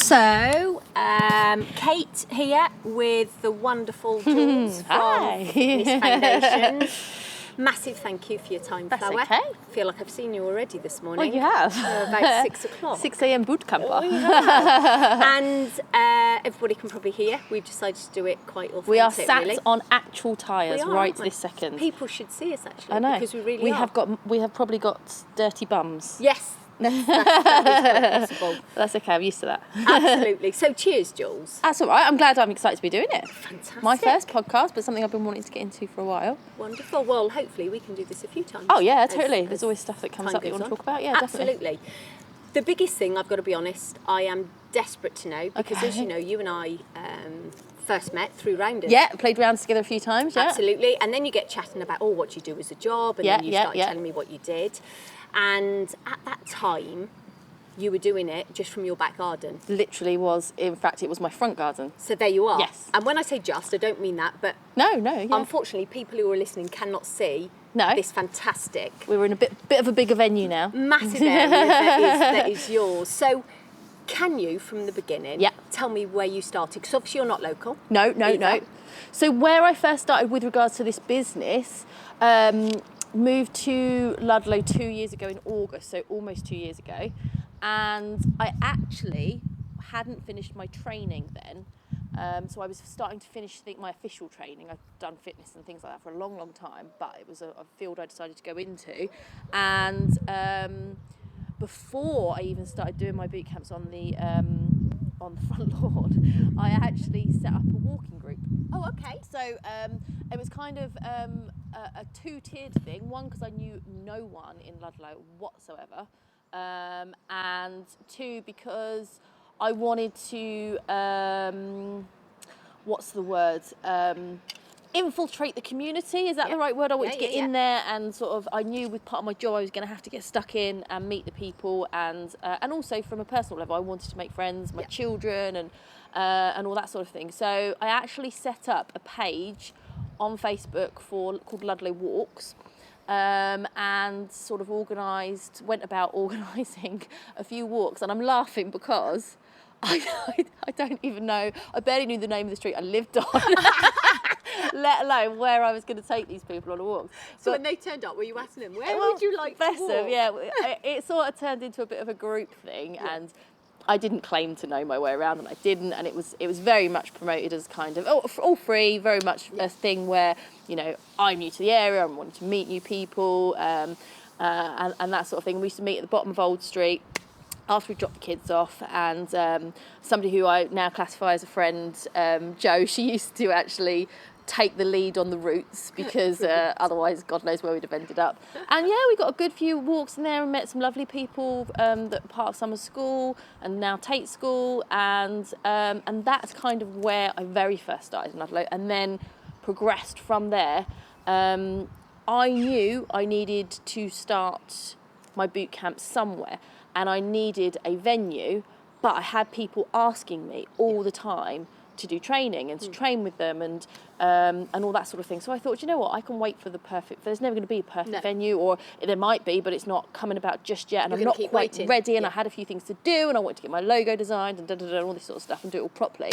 So, Kate here with the wonderful Jules from Fitness Foundation. Massive thank you for your time, That's Flower. okay. I feel like I've seen you already this morning. Well, you have. About 6 o'clock. 6 a.m. bootcamp. Oh, you have. And everybody can probably hear. We've decided to do it quite authentic, We are sat really. on actual tyres We are, right aren't we? this second. People should see us, actually. I know. Because we really are. We have probably got dirty bums. Yes. That is quite possible. That's okay, I'm used to that. Absolutely. So cheers, Jules. That's all right. I'm glad. I'm excited to be doing it. Fantastic. My first podcast, but something I've been wanting to get into for a while. Wonderful. Well, hopefully we can do this a few times. Oh yeah, totally. There's always stuff that comes time up that you goes want to on. talk about. Yeah, Absolutely. definitely. The biggest thing, I've got to be honest, I am desperate to know, because as you know, you and I first met through Rounders. Yeah, played rounds together a few times. Yeah. Absolutely. And then you get chatting about, what do you do as a job? And then you started telling me what you did. And at that time, you were doing it just from your back garden. Literally was. In fact, it was my front garden. So there you are. Yes. And when I say just, I don't mean that, but No. Yeah. unfortunately, people who are listening cannot see this fantastic, We were in a bit of a bigger venue now. massive area that is yours. So can you, from the beginning, tell me where you started? Because obviously you're not local. No. So where I first started with regards to this business, moved to Ludlow 2 years ago in August, so almost 2 years ago. And I actually hadn't finished my training then. So I was starting to finish, my official training. I'd done fitness and things like that for a long, long time, but it was a field I decided to go into. And before I even started doing my boot camps on the front lawn, I actually set up a walking group. Oh, okay. So it was kind of a two-tiered thing. One, because I knew no one in Ludlow whatsoever. And two, because I wanted to, infiltrate the community. Is that the right word? I wanted to get in there, and sort of, I knew with part of my job I was going to have to get stuck in and meet the people, and also from a personal level, I wanted to make friends, my children, and all that sort of thing. So I actually set up a page on Facebook called Ludlow Walks. And sort of went about organising a few walks. And I'm laughing because I don't even know, I barely knew the name of the street I lived on, let alone where I was going to take these people on a walk. So when they turned up, were you asking them, where would you like to walk? Bless them, yeah. It sort of turned into a bit of a group thing, and I didn't claim to know my way around, and I didn't, and it was very much promoted as kind of all free, very much a thing where, you know, I'm new to the area, I'm wanting to meet new people, and that sort of thing. We used to meet at the bottom of Old Street after we dropped the kids off, and somebody who I now classify as a friend, Jo, she used to actually take the lead on the routes, because otherwise God knows where we'd have ended up. And we got a good few walks in there and met some lovely people that are part of summer school and now Tate School, and that's kind of where I very first started in Ludlow, and then progressed from there. I knew I needed to start my boot camp somewhere, and I needed a venue, but I had people asking me all the time to do training and to train with them, and all that sort of thing. So I thought, you know what, I can wait for the perfect. There's never going to be a perfect venue, or there might be, but it's not coming about just yet, and I'm not quite ready. And I had a few things to do, and I wanted to get my logo designed and all this sort of stuff and do it all properly.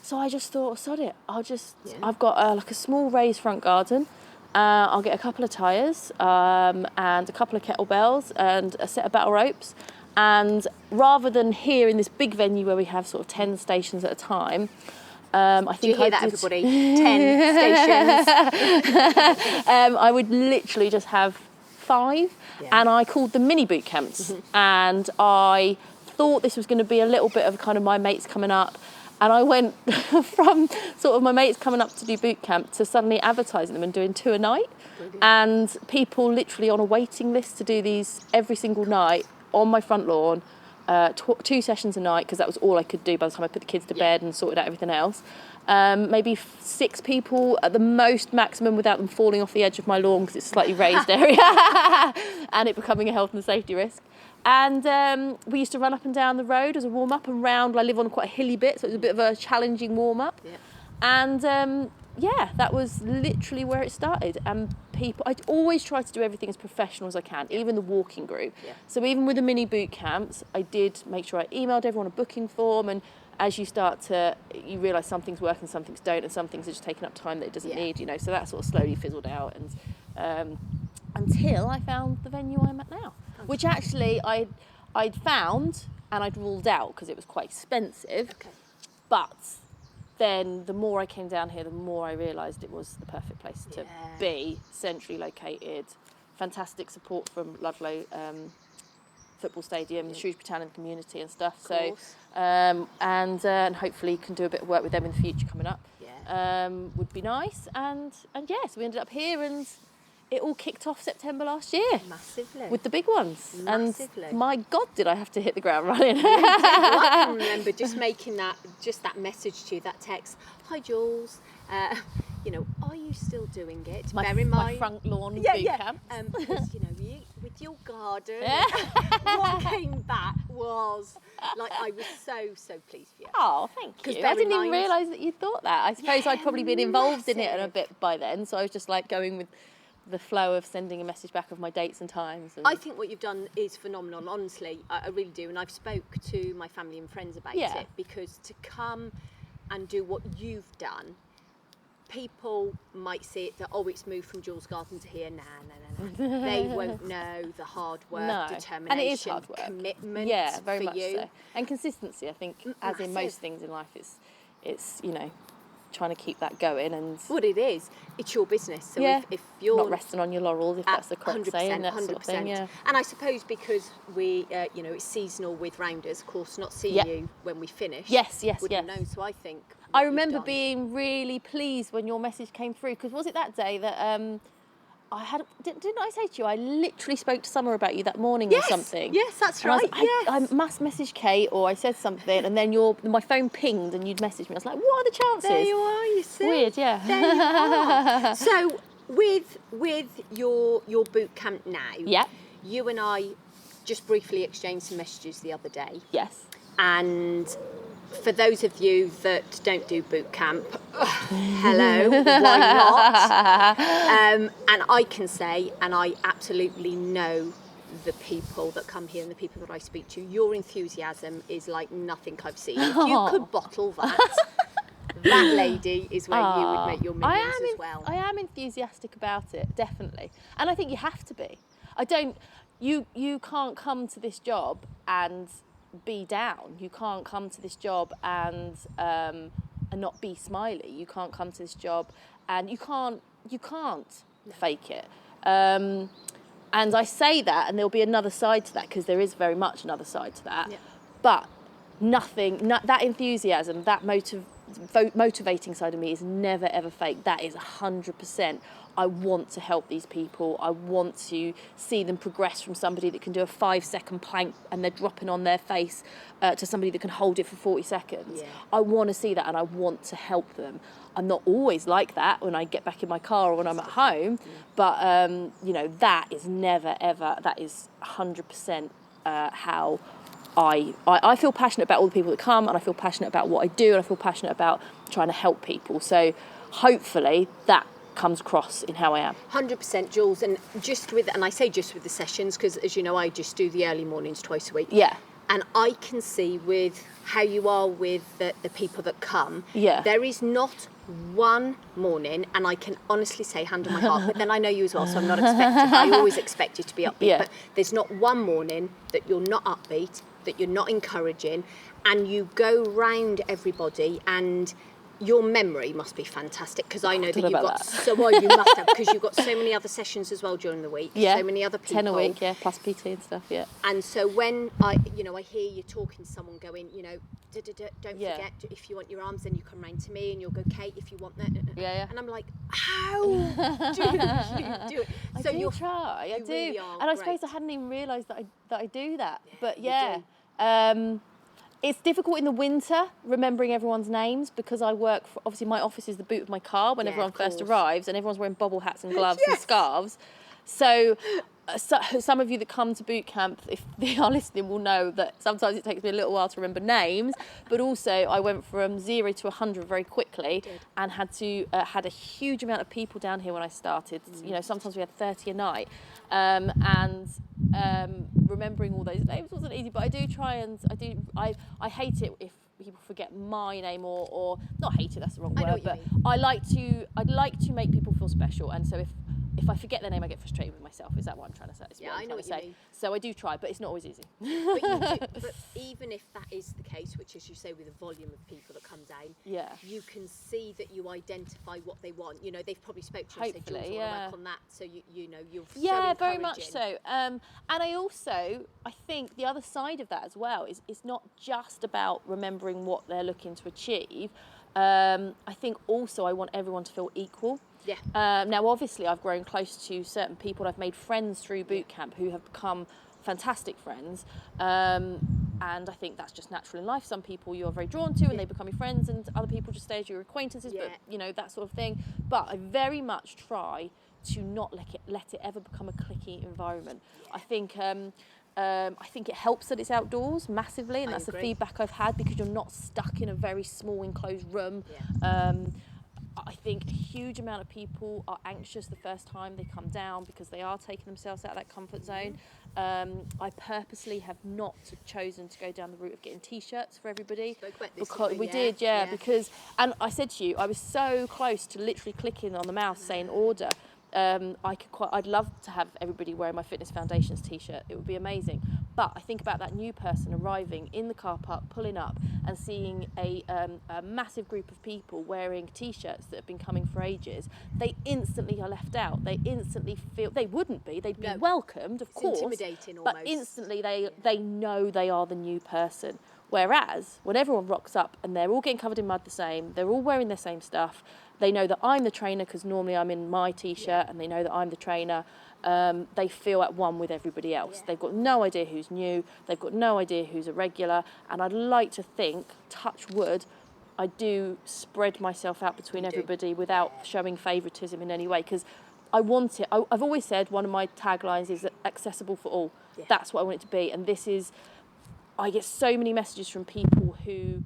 So I just thought, sod it. I've got like a small raised front garden. I'll get a couple of tyres and a couple of kettlebells and a set of battle ropes. And rather than here in this big venue where we have sort of 10 stations at a time, I think Do you hear that, everybody? 10 stations. I would literally just have 5, and I called them mini boot camps. And I thought this was going to be a little bit of kind of my mates coming up. And I went from sort of my mates coming up to do boot camp to suddenly advertising them and doing 2 a night. Brilliant. And people literally on a waiting list to do these every single night on my front lawn, 2 sessions a night, because that was all I could do by the time I put the kids to bed and sorted out everything else. Maybe 6 people at the most maximum, without them falling off the edge of my lawn because it's a slightly raised area and it becoming a health and safety risk. And we used to run up and down the road as a warm-up and round. I live on quite a hilly bit, so it was a bit of a challenging warm-up. Yeah. And that was literally where it started. And I always try to do everything as professional as I can, even the walking group. Yeah. So even with the mini boot camps, I did make sure I emailed everyone a booking form. And as you you realise some things work and some things don't, and some things are just taking up time that it doesn't need, So that sort of slowly fizzled out, and until I found the venue I'm at now, which actually I'd found and I'd ruled out because it was quite expensive. Okay. But then the more I came down here, the more I realised it was the perfect place to be, centrally located, fantastic support from Ludlow football stadium, the Shrewsbury Town and community and stuff. So, and hopefully can do a bit of work with them in the future coming up. Yeah. Would be nice. And yes, we ended up here, and it all kicked off September last year. Massively. With the big ones. Massively. And my God, did I have to hit the ground running. Well, I can remember just making that message to you, that text, "Hi Jules, are you still doing it?" Bear in mind, my front lawn bootcamp. Because, with your garden, what came back was, like, I was so pleased for you. Oh, thank you. I didn't even realise that you thought that. I suppose I'd probably been involved in it a bit by then, so I was just like going with the flow of sending a message back of my dates and times. I think what you've done is phenomenal, honestly. I really do. And I've spoke to my family and friends about it, because to come and do what you've done, people might see it that, it's moved from Jules' garden to here. No. They won't know the hard work, determination, and it is hard work, commitment. Yeah, very for much you. so. And consistency, I think, as in most things in life, it's trying to keep that going. And what it is, it's your business. So if you're not resting on your laurels, if that's the correct saying, that 100%. Sort of thing. Yeah. And I suppose because we, it's seasonal with rounders, of course, not seeing you when we finish. Yes. Wouldn't know. So I think. I remember being really pleased when your message came through, because was it that day that didn't I say to you, I literally spoke to Summer about you that morning or something? Yes, that's right. I must message Kate, or I said something, and then my phone pinged and you'd messaged me. I was like, what are the chances? There you are, you see. Weird, yeah. There you are. So with your boot camp now, you and I just briefly exchanged some messages the other day. Yes. And for those of you that don't do boot camp, hello, why not? And I can say, and I absolutely know the people that come here and the people that I speak to, your enthusiasm is like nothing I've seen. If you could bottle that, that lady is where you would make your millions as well. I am enthusiastic about it, definitely. And I think you have to be. You can't come to this job and be down. You can't come to this job and not be smiley. You can't come to this job and you can't fake it. And I say that, and there'll be another side to that, because there is very much another side to that. Yeah. But that enthusiasm, that motivating side of me is never ever fake. That is 100%. I want to help these people. I want to see them progress from somebody that can do a 5-second plank and they're dropping on their face to somebody that can hold it for 40 seconds. Yeah. I want to see that, and I want to help them. I'm not always like that when I get back in my car or when I'm at home, but that is never ever. That is 100% how I feel passionate about all the people that come, and I feel passionate about what I do, and I feel passionate about trying to help people. So hopefully that comes across in how I am. 100%, Jules. And I say just with the sessions, because as you know, I just do the early mornings twice a week. Yeah. And I can see with how you are with the people that come, there is not one morning, and I can honestly say, hand on my heart, but then I know you as well, so I'm not expecting, I always expect you to be upbeat, but there's not one morning that you're not upbeat, that you're not encouraging, and you go round everybody, and your memory must be fantastic, because I know that you've got you must have, because you've got so many other sessions as well during the week. So many other people. 10 a week, plus PT and stuff. And so when I hear you talking to someone going, don't forget, if you want your arms, then you come round to me, and you'll go, Kate, if you want that. And I'm like, how do you do it? So I try. I do. Really, and I suppose I hadn't even realised that I do that. But it's difficult in the winter remembering everyone's names, because I work obviously my office is the boot of my car when everyone first arrives, and everyone's wearing bobble hats and gloves and scarves. So some of you that come to Bootcamp, if they are listening, will know that sometimes it takes me a little while to remember names, but also I went from 0 to 100 very quickly and had a huge amount of people down here when I started. You know, sometimes we had 30 a night, and remembering all those names wasn't easy, but I do try and I hate it if people forget my name or not hate it, that's the wrong word, but I'd like to make people feel special, and so if I forget their name, I get frustrated with myself. Is that what I'm trying to say? Yeah, I know what you mean. So I do try, but it's not always easy. But even if that is the case, which as you say with the volume of people that come down, you can see that you identify what they want. You know, they've probably spoke to you and said, Jules, I want to work on that. So you know, you're so encouraging. Very much so. And I think the other side of that as well is it's not just about remembering what they're looking to achieve. I think also I want everyone to feel equal. Yeah. Now, obviously, I've grown close to certain people. I've made friends through Bootcamp who have become fantastic friends. And I think that's just natural in life. Some people you're very drawn to and they become your friends, and other people just stay as your acquaintances, but, you know, that sort of thing. But I very much try to not let it ever become a cliquey environment. I think it helps that it's outdoors massively, and that's the feedback I've had, because you're not stuck in a very small enclosed room. I think a huge amount of people are anxious the first time they come down because they are taking themselves out of that comfort zone. I purposely have not chosen to go down the route of getting T-shirts for everybody. Spoke about this, because we did, because, and I said to you, I was so close to literally clicking on the mouse saying order. I'd love to have everybody wearing my Fitness Foundations T-shirt. It would be amazing. But I think about that new person arriving in the car park, pulling up and seeing a massive group of people wearing T-shirts that have been coming for ages. They instantly are left out. They instantly feel, they wouldn't be, they'd be welcomed, of course. It's intimidating almost. But instantly they know they are the new person. Whereas when everyone rocks up and they're all getting covered in mud the same, they're all wearing the same stuff, they know that I'm the trainer because normally I'm in my T-shirt, and they know that I'm the trainer. They feel at one with everybody else. They've got no idea who's new. They've got no idea who's a regular. And I'd like to think, touch wood, I do spread myself out between everybody without showing favouritism in any way, because I want it. I've always said one of my taglines is accessible for all. That's what I want it to be. And this is, I get so many messages from people who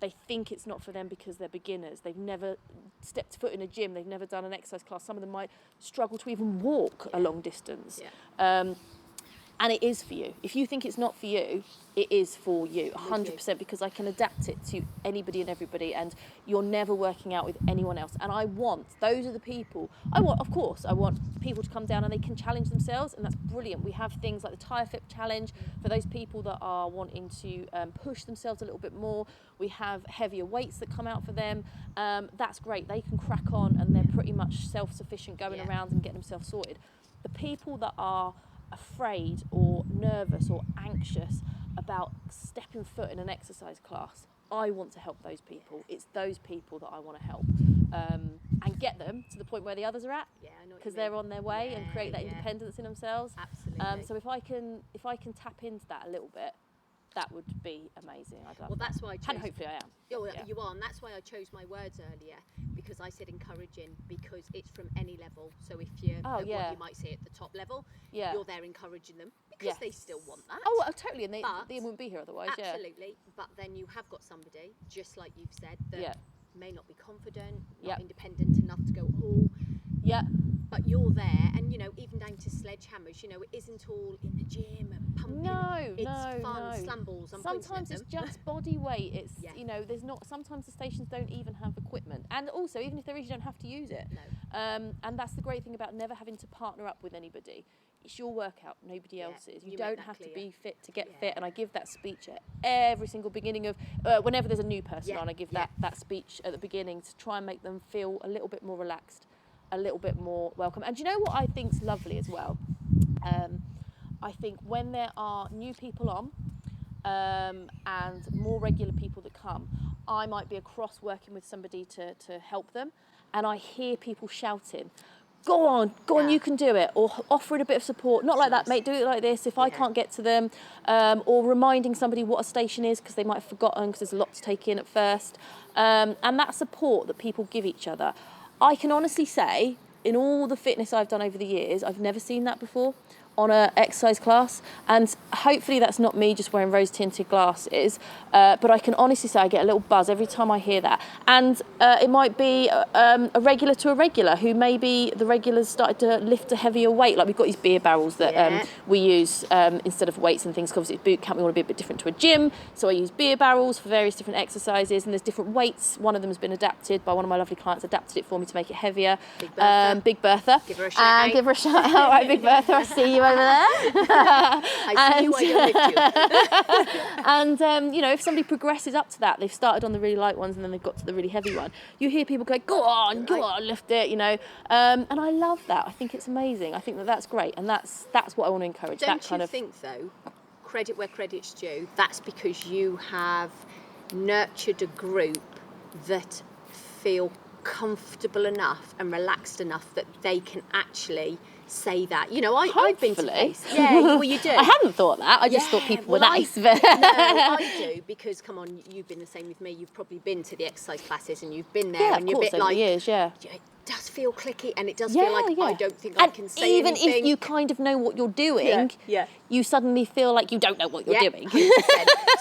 they think it's not for them because they're beginners. They've never stepped foot in a gym. They've never done an exercise class. Some of them might struggle to even walk a long distance. And it is for you. If you think it's not for you, it is for you, 100%, because I can adapt it to anybody and everybody, and you're never working out with anyone else. And those are the people, I want people to come down and they can challenge themselves, and that's brilliant. We have things like the Tire Flip Challenge for those people that are wanting to push themselves a little bit more. We have heavier weights that come out for them. That's great. They can crack on and they're pretty much self-sufficient going around and getting themselves sorted. The people that are afraid or nervous or anxious about stepping foot in an exercise class, I want to help those people. It's those people that I want to help, and get them to the point where the others are at, because they're on their way, and create that independence in themselves. Absolutely. So if I can tap into that a little bit, that would be amazing. I'd love that's why I chose, and hopefully I am. You are, and that's why I chose my words earlier, because I said encouraging, because it's from any level. So if you're at what you might say at the top level, you're there encouraging them because they still want that. Oh, totally, and they wouldn't be here otherwise. Absolutely, but then you have got somebody, just like you've said, that may not be confident, not independent enough to go all. But you're there, and even down to sledgehammers. It isn't all in the gym and pumping. It's fun, slam balls. Sometimes it's just body weight. It's there's not. Sometimes the stations don't even have equipment, and also even if there is, you don't have to use it. No. And that's the great thing about never having to partner up with anybody. It's your workout, nobody else's. You don't have to be fit to get fit. And I give that speech at every single beginning of whenever there's a new person on. I give that speech at the beginning to try and make them feel a little bit more relaxed, a little bit more welcome. And do you know what I think's lovely as well? I think when there are new people on and more regular people that come, I might be across working with somebody to help them, and I hear people shouting, go on, you can do it, or offering a bit of support, not like that, mate, do it like this if I can't get to them, or reminding somebody what a station is because they might have forgotten, because there's a lot to take in at first, and that support that people give each other. I can honestly say in all the fitness I've done over the years, I've never seen that before on an exercise class, and hopefully that's not me just wearing rose-tinted glasses, but I can honestly say I get a little buzz every time I hear that. And it might be a regular to a regular who maybe the regulars started to lift a heavier weight, like we've got these beer barrels that we use instead of weights and things, because obviously it's boot camp, we want to be a bit different to a gym, so I use beer barrels for various different exercises, and there's different weights. One of them has been adapted by one of my lovely clients, adapted it for me to make it heavier. Big Bertha. Give her a shout out. Give her a shout out. Right, Big Bertha, I see you over there. I see you, I don't lift you. And, if somebody progresses up to that, they've started on the really light ones and then they've got to the really heavy one, you hear people go, go on, lift it, and I love that. I think it's amazing. I think that's great, and that's what I want to encourage. Don't you think, though, credit where credit's due, that's because you have nurtured a group that feel comfortable enough and relaxed enough that they can actually say that. I've been to places. Yeah, well, you do. I hadn't thought that. I just thought people were nice. No, I do, because, come on, you've been the same with me. You've probably been to the exercise classes and you've been there, and you're a bit like... years, It does feel clicky, and it does feel like I don't think I can say even anything. If you kind of know what you're doing, you suddenly feel like you don't know what you're doing. 100%.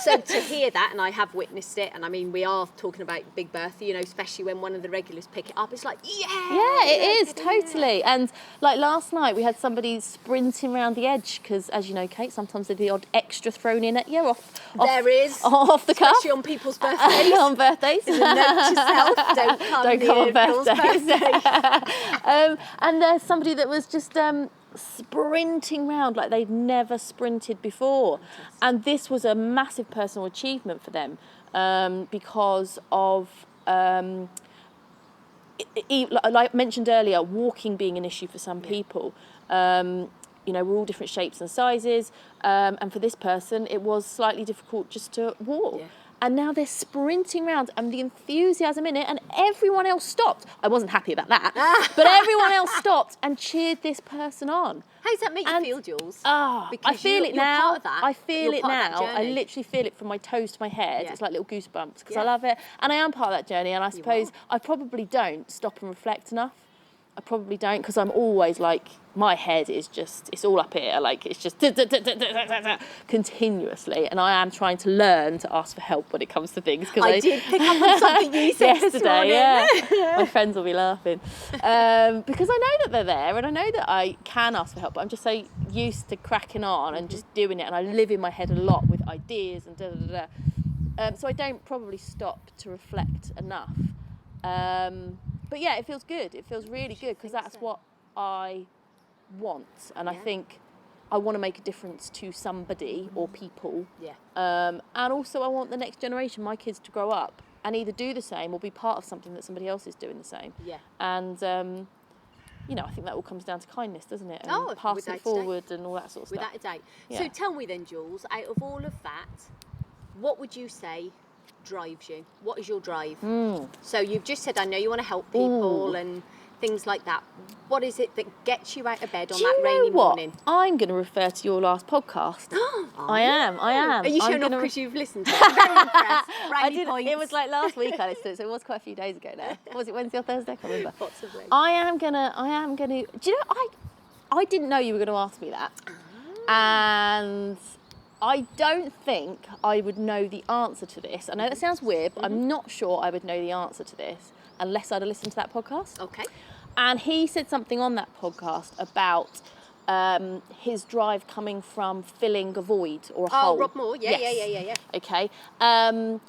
So to hear that, and I have witnessed it, and I mean, we are talking about Big Bertha, especially when one of the regulars pick it up, it's like, it is, totally. And like last night, we had somebody sprinting around the edge, because as you know, Kate, sometimes there's the odd extra thrown in at you off the cuff. Especially on people's birthdays. On birthdays. There's a note to self, don't come on birthdays. birthday. And there's somebody that was just sprinting round like they'd never sprinted before. And this was a massive personal achievement for them, because of, like I mentioned earlier, walking being an issue for some people. We're all different shapes and sizes, and for this person it was slightly difficult just to walk. And now they're sprinting around, and the enthusiasm in it, and everyone else stopped. I wasn't happy about that, but everyone else stopped and cheered this person on. How does that make you feel, Jules? I feel it now. Part of that. I feel it now. I literally feel it from my toes to my head. It's like little goosebumps, because I love it. And I am part of that journey, and I suppose I probably don't stop and reflect enough. I probably don't, because I'm always like, my head is just, it's all up here, like it's just continuously, and I am trying to learn to ask for help when it comes to things. I did pick up on something you said yesterday, my friends will be laughing, because I know that they're there, and I know that I can ask for help, but I'm just so used to cracking on and just doing it, and I live in my head a lot with ideas and so I don't probably stop to reflect enough. But yeah, it feels good. It feels really good, because that's what I want. And I think I want to make a difference to somebody or people. And also I want the next generation, my kids, to grow up and either do the same or be part of something that somebody else is doing the same. And, I think that all comes down to kindness, doesn't it? And passing it forward and all that sort of stuff. Without a doubt. So tell me then, Jules, out of all of that, what would you say drives you? What is your drive? So you've just said, I know you want to help people and things like that. What is it that gets you out of bed on that rainy morning? I'm going to refer to your last podcast. I am. Are you showing off because you've listened to it? I'm very impressed. It was like last week I listened to it, so it was quite a few days ago now. Was it Wednesday or Thursday? I can't remember. Possibly. I am gonna. Do you know? I didn't know you were going to ask me that, and I don't think I would know the answer to this. I know that sounds weird, but I'm not sure I would know the answer to this unless I'd have listened to that podcast. Okay. And he said something on that podcast about his drive coming from filling a void or a hole. Oh, Rob Moore. Yeah. Okay. And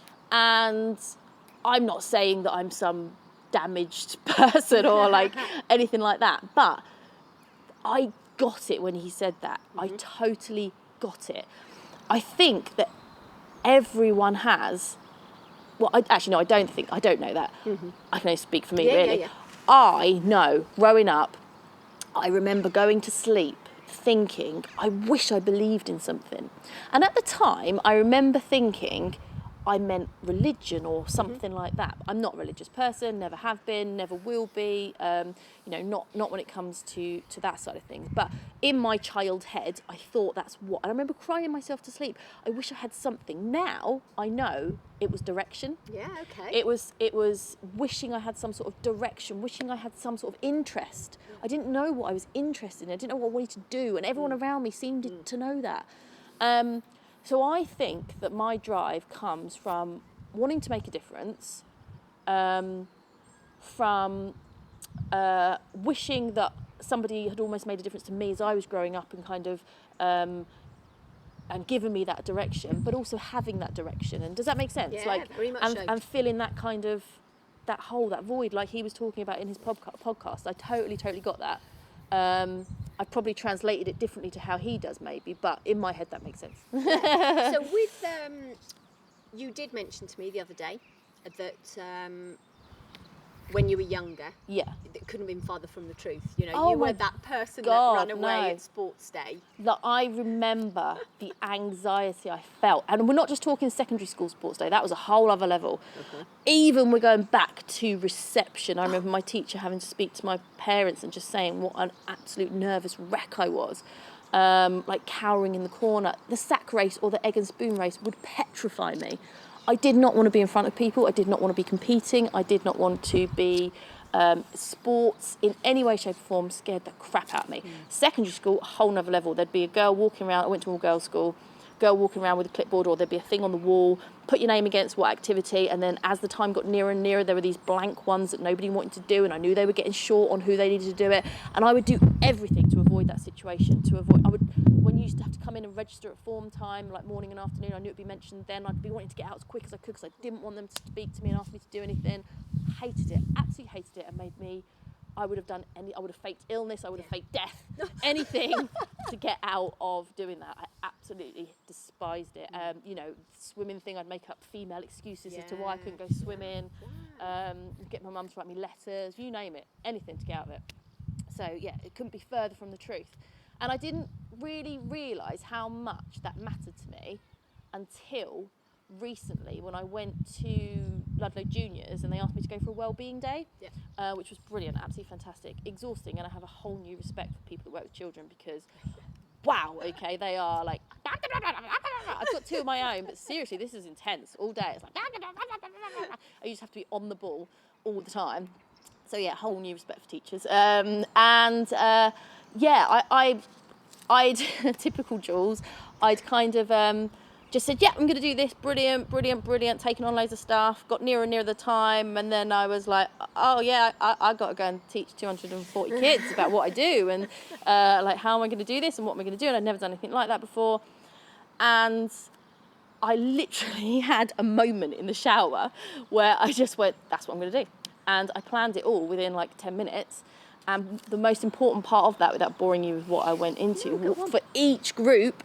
I'm not saying that I'm some damaged person or like anything like that, but I got it when he said that. I totally got it. I think that everyone has... Well, I don't know that. I can only speak for me, really. Yeah. I know, growing up, I remember going to sleep thinking, I wish I believed in something. And at the time, I remember thinking, I meant religion or something like that. I'm not a religious person, never have been, never will be, not when it comes to that side of things. But in my child head, I thought that's what, and I remember crying myself to sleep. I wish I had something. Now I know it was direction. Yeah, okay. It was wishing I had some sort of direction, wishing I had some sort of interest. I didn't know what I was interested in. I didn't know what I wanted to do, and everyone around me seemed to know that. So I think that my drive comes from wanting to make a difference, from wishing that somebody had almost made a difference to me as I was growing up and kind of and given me that direction, but also having that direction. And does that make sense? Yeah, very much so. And filling that kind of that hole, that void, like he was talking about in his podcast. I totally got that. I've probably translated it differently to how he does, maybe, but in my head that makes sense. Yeah. So with you did mention to me the other day that when you were younger, it couldn't have been farther from the truth. You were that person that ran away at sports day. That I remember the anxiety I felt, and we're not just talking secondary school sports day. That was a whole other level. Okay. Even we're going back to reception. I remember my teacher having to speak to my parents and just saying what an absolute nervous wreck I was. Like cowering in the corner. The sack race or the egg and spoon race would petrify me. I did not want to be in front of people. I did not want to be competing. I did not want to be sports in any way, shape or form. Scared the crap out of me. Secondary school, a whole nother level. There'd be a girl walking around. I went to an all-girls school. Girl walking around with a clipboard, or there'd be a thing on the wall, put your name against what activity, and then as the time got nearer and nearer, there were these blank ones that nobody wanted to do, and I knew they were getting short on who they needed to do it, and I would do everything to avoid that situation, when you used to have to come in and register at form time, like morning and afternoon, I knew it'd be mentioned then, I'd be wanting to get out as quick as I could, because I didn't want them to speak to me and ask me to do anything. Hated it, absolutely hated it, and made me, I would have faked illness, I would have faked death, anything to get out of doing that. I absolutely despised it. Swimming thing, I'd make up female excuses as to why I couldn't go swimming, get my mum to write me letters, you name it, anything to get out of it. So yeah, it couldn't be further from the truth. And I didn't really realise how much that mattered to me until recently when I went to Ludlow Juniors and they asked me to go for a wellbeing day, which was brilliant, absolutely fantastic, exhausting, and I have a whole new respect for people that work with children because, wow, okay, they are like, I've got two of my own, but seriously, this is intense all day. It's like, you just have to be on the ball all the time. So yeah, whole new respect for teachers. I'd typical Jules, I'd kind of just said, yeah, I'm going to do this, brilliant, taking on loads of stuff, got nearer and nearer the time, and then I was like, oh yeah, I got to go and teach 240 kids about what I do, and like, how am I going to do this, and what am I going to do, and I'd never done anything like that before, and I literally had a moment in the shower where I just went, that's what I'm going to do, and I planned it all within like 10 minutes, and the most important part of that, without boring you with what I went into, for each group,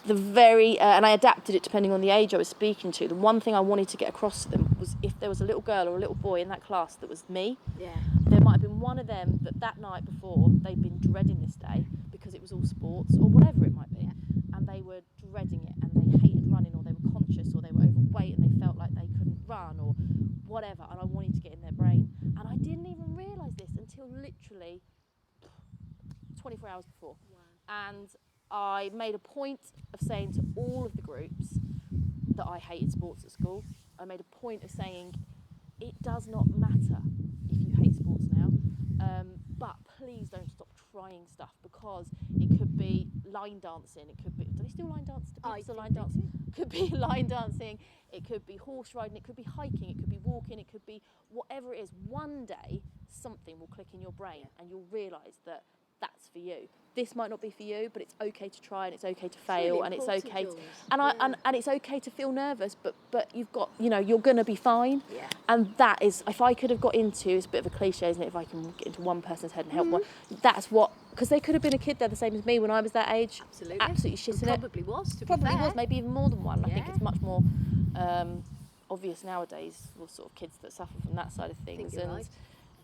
and I adapted it depending on the age I was speaking to. The one thing I wanted to get across to them was if there was a little girl or a little boy in that class that was me, there might have been one of them that night before they'd been dreading this day because it was all sports or whatever it might be, and they were dreading it and they hated running or they were conscious or they were overweight and they felt like they couldn't run or whatever, and I wanted to get in their brain. And I didn't even realise this until literally 24 hours before. Wow. And I made a point of saying to all of the groups that I hated sports at school. I made a point of saying, it does not matter if you hate sports now, but please don't stop trying stuff, because it could be line dancing, it could be, do they still line dance? Do people still line dance? It could be line dancing, it could be horse riding, it could be hiking, it could be walking, it could be whatever it is. One day something will click in your brain and you'll realise that that's for you. This might not be for you, but it's okay to try and it's okay to fail, really, and it's okay to, and it's okay to feel nervous, but you've got, you're gonna be fine. Yeah. And that is, if I could have got into, it's a bit of a cliche, isn't it, if I can get into one person's head and help one, that's what, because they could have been a kid there the same as me when I was that age. Absolutely shitting it. Probably was, maybe even more than one. Yeah. I think it's much more obvious nowadays for sort of kids that suffer from that side of things. And right.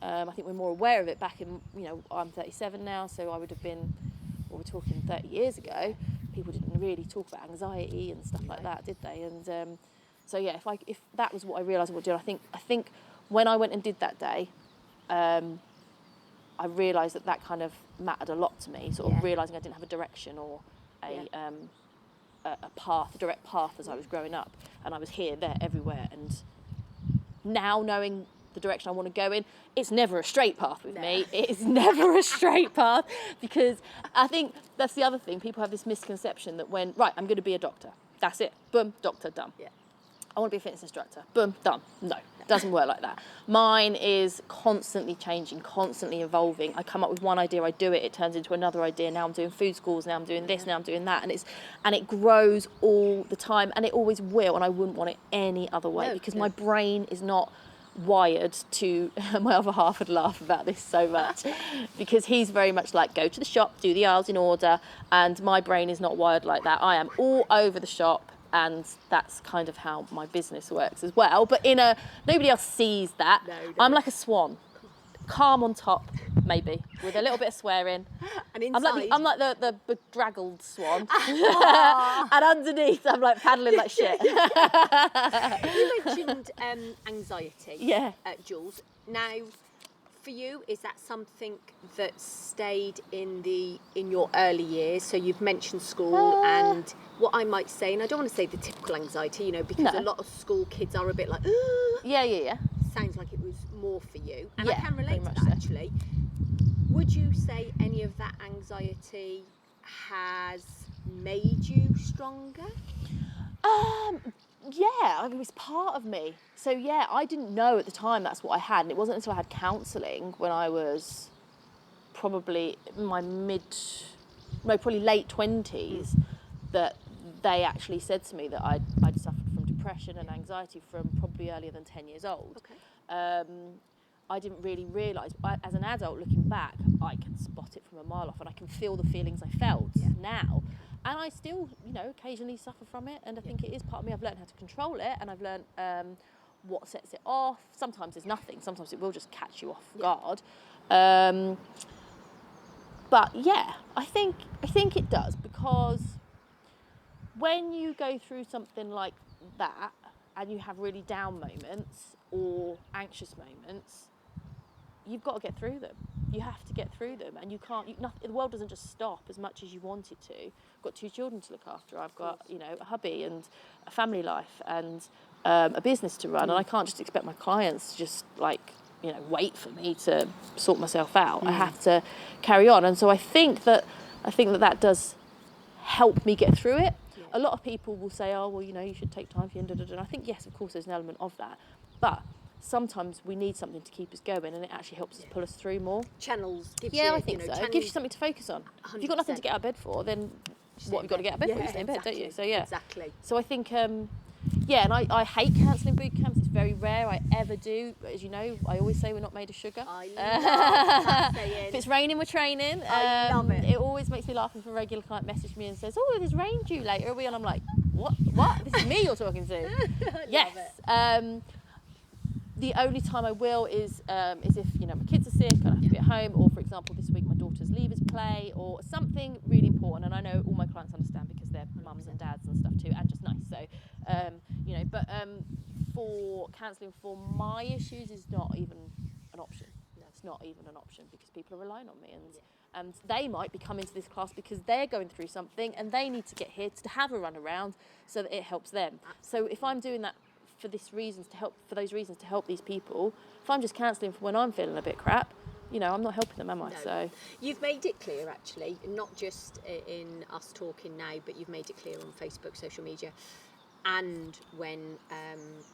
I think we're more aware of it back in, I'm 37 now, so I would have been, we're talking 30 years ago, people didn't really talk about anxiety and stuff like that, did they? And So yeah, if that was what I realised I would do, I think when I went and did that day, I realised that kind of mattered a lot to me, sort of realising I didn't have a direction or a direct path as I was growing up, and I was here, there, everywhere, and now knowing the direction I want to go in, it's never a straight path with me. It's never a straight path, because I think that's the other thing. People have this misconception that I'm going to be a doctor. That's it. Boom, doctor, done. Yeah. I want to be a fitness instructor. Boom, done. No, it doesn't work like that. Mine is constantly changing, constantly evolving. I come up with one idea, I do it, it turns into another idea. Now I'm doing food schools, now I'm doing this, now I'm doing that. And it grows all the time, and it always will, and I wouldn't want it any other way, because my brain is not wired to, my other half would laugh about this so much, because he's very much like, go to the shop, do the aisles in order, and my brain is not wired like that. I am all over the shop, and that's kind of how my business works as well. But nobody else sees that. No. I'm like a swan, calm on top, maybe, with a little bit of swearing. And inside, I'm like the bedraggled swan, and underneath I'm like paddling like shit. You mentioned anxiety, Jules. Now, for you, is that something that stayed in your early years? So you've mentioned school and what I might say, and I don't want to say the typical anxiety, because a lot of school kids are a bit like, yeah. Sounds like it was more for you, and I can relate to that actually. Would you say any of that anxiety has made you stronger? Yeah, it was part of me. So yeah, I didn't know at the time that's what I had, and it wasn't until I had counselling when I was probably in my probably late 20s that they actually said to me that I'd suffered from depression and anxiety from probably earlier than 10 years old. Okay. I didn't really realise, as an adult looking back, I can spot it from a mile off, and I can feel the feelings I felt now. And I still, occasionally suffer from it, and I think it is part of me. I've learned how to control it, and I've learned what sets it off. Sometimes there's nothing. Sometimes it will just catch you off guard. But yeah, I think it does, because when you go through something like that and you have really down moments or anxious moments, you've got to get through them. You have to get through them, and you can't. The world doesn't just stop as much as you want it to. I've got 2 children to look after. I've got a hubby and a family life and a business to run, and I can't just expect my clients to just wait for me to sort myself out. I have to carry on, and so I think that does help me get through it. Yeah. A lot of people will say, "Oh, well, you should take time for you." And I think yes, of course, there's an element of that, but sometimes we need something to keep us going, and it actually helps us pull us through more. Channels. I think so. It gives you something to focus on. 100%. If you've got nothing to get out of bed for, then what have you got to get out of bed for? You stay in bed, don't you? So yeah. Exactly. So I think, and I hate cancelling boot camps. It's very rare I ever do. But as you know, I always say we're not made of sugar. I love that saying. If it's raining, we're training. I love it. It always makes me laugh if a regular client messages me and says, "Oh, there's rain due later, are we?" And I'm like, "What? This is me you're talking to." Yes. Love it. The only time I will is if my kids are sick and I have to be at home, or for example this week my daughter's leavers play, or something really important. And I know all my clients understand because they're mums and dads and stuff too, and just nice. So for cancelling for my issues is not even an option. No, it's not even an option, because people are relying on me, and they might be coming to this class because they're going through something and they need to get here to have a run around so that it helps them. So if I'm doing that for those reasons to help these people, if I'm just cancelling for when I'm feeling a bit crap, I'm not helping them, am I? No. So you've made it clear, actually, not just in us talking now, but you've made it clear on Facebook, social media, and when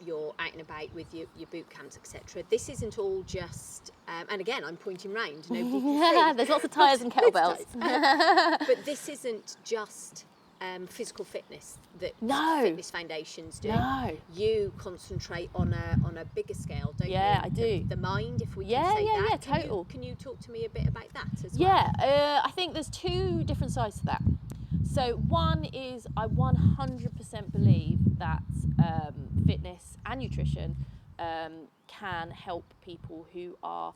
you're out and about with your boot camps, etc. This isn't all just, and again, I'm pointing round, nobody can see. There's lots of tyres and kettlebells. But this isn't just physical fitness that Fitness Foundations do. No. You concentrate on a bigger scale, don't you? Yeah, I do. The mind, if we can say that. Yeah, total. Can you talk to me a bit about that as well? Yeah, I think there's 2 different sides to that. So one is I 100% believe that fitness and nutrition can help people who are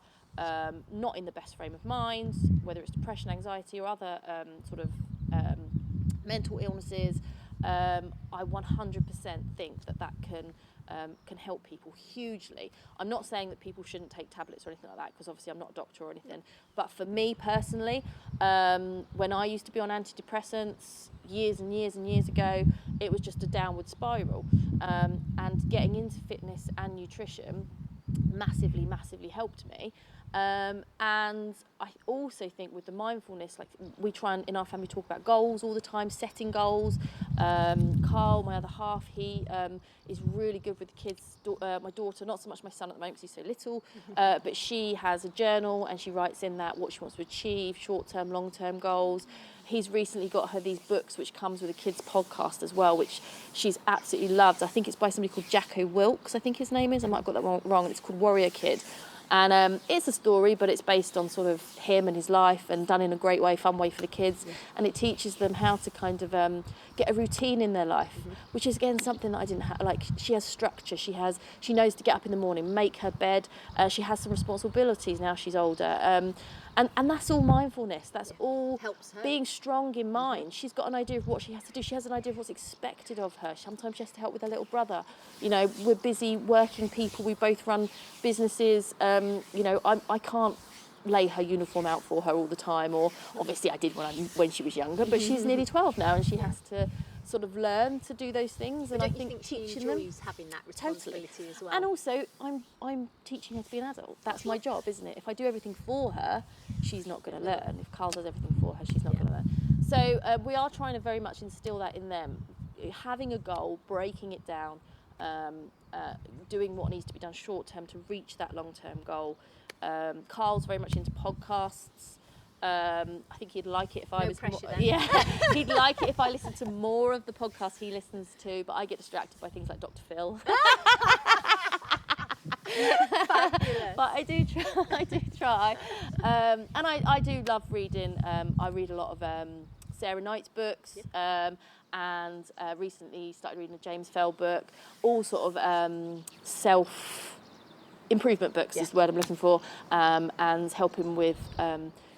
not in the best frame of mind, whether it's depression, anxiety, or other mental illnesses, I 100% think that can help people hugely. I'm not saying that people shouldn't take tablets or anything like that, because obviously I'm not a doctor or anything. But for me personally, when I used to be on antidepressants years and years and years ago, it was just a downward spiral. And getting into fitness and nutrition massively helped me. And I also think with the mindfulness, like we try and in our family talk about goals all the time, setting goals. Carl, my other half, he is really good with the kids. My daughter, not so much my son at the moment because he's so little, but she has a journal and she writes in that what she wants to achieve, short-term, long-term goals. He's recently got her these books which comes with a kids podcast as well, which she's absolutely loved. I think it's by somebody called Jacko Wilkes, I think his name is. I might have got that wrong. It's called Warrior Kid. And it's a story, but it's based on sort of him and his life and done in a great way, fun way for the kids. Yeah. And it teaches them how to kind of get a routine in their life, which is, again, something that I didn't have. Like, she has structure. She knows to get up in the morning, make her bed. She has some responsibilities now she's older. And that's all mindfulness. That's all helps her. Being strong in mind. She's got an idea of what she has to do. She has an idea of what's expected of her. Sometimes she has to help with her little brother. You know, we're busy working people. We both run businesses. You know, I can't lay her uniform out for her all the time. Or obviously I did when she was younger, but she's nearly 12 now and she has to sort of learn to do those things. And I think teaching them, having that responsibility as well. And also I'm teaching her to be an adult. That's my job, isn't it? If I do everything for her, she's not going to learn. If Carl does everything for her, she's not going to learn. So we are trying to very much instill that in them, having a goal, breaking it down, doing what needs to be done short term to reach that long term goal. Carl's very much into podcasts. I think he'd like it if I was pressure more, then. yeah. He'd like it if I listened to more of the podcasts he listens to, but I get distracted by things like Dr. Phil. But I do try. And I do love reading. I read a lot of Sarah Knight's books. Yep. And recently started reading a James Fell book. All sort of self-improvement books is the word I'm looking for. And helping with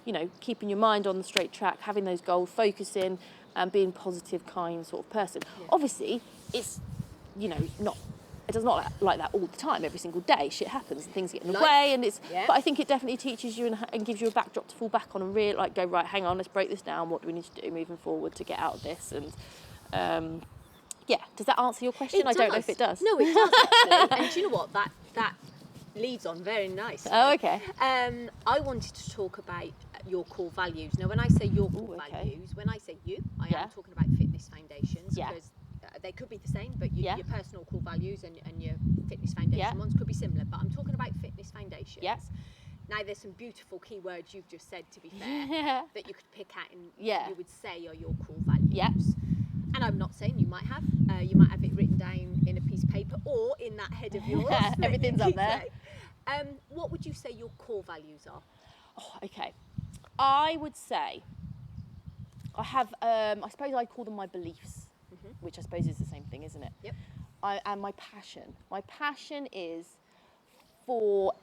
you know, keeping your mind on the straight track, having those goals, focusing, and being positive, kind sort of person. Yeah. Obviously, it's, you know, it does not like that all the time, every single day. Shit happens and things get in the way, and but I think it definitely teaches you and gives you a backdrop to fall back on and really go, right, hang on, let's break this down. What do we need to do moving forward to get out of this? And does that answer your question? I don't know if it does. No, it does actually. And do you know what? That leads on very nicely. Oh, okay. I wanted to talk about your core values. Now, when I say your core values, when I say you, I am talking about fitness foundations, because they could be the same, but your personal core values and your fitness foundation ones could be similar. But I'm talking about fitness foundations. Yeah. Now, there's some beautiful keywords you've just said, to be fair, that you could pick out and you would say are your core values. Yeah. And I'm not saying you might have it written down in a piece of paper or in that head of yours. Everything's up there. What would you say your core values are? Oh, okay. I would say I have, I suppose I'd call them my beliefs, which I suppose is the same thing, isn't it? Yep. And my passion. My passion is for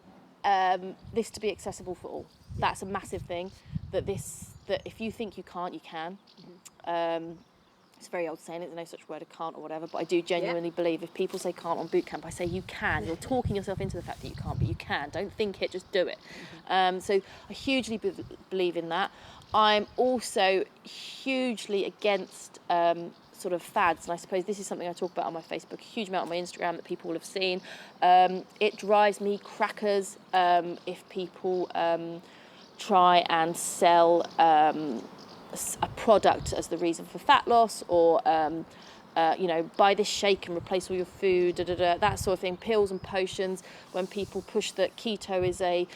this to be accessible for all. Yep. That's a massive thing, that if you think you can't, you can. It's a very old saying, there's no such word as can't or whatever, but I do genuinely believe if people say can't on Bootcamp, I say you can. You're talking yourself into the fact that you can't, but you can. Don't think it, just do it. So I hugely believe in that. I'm also hugely against sort of fads, and I suppose this is something I talk about on my Facebook, a huge amount on my Instagram that people will have seen. It drives me crackers if people try and sell a product as the reason for fat loss, or buy this shake and replace all your food, that sort of thing. Pills and potions, when people push that keto is a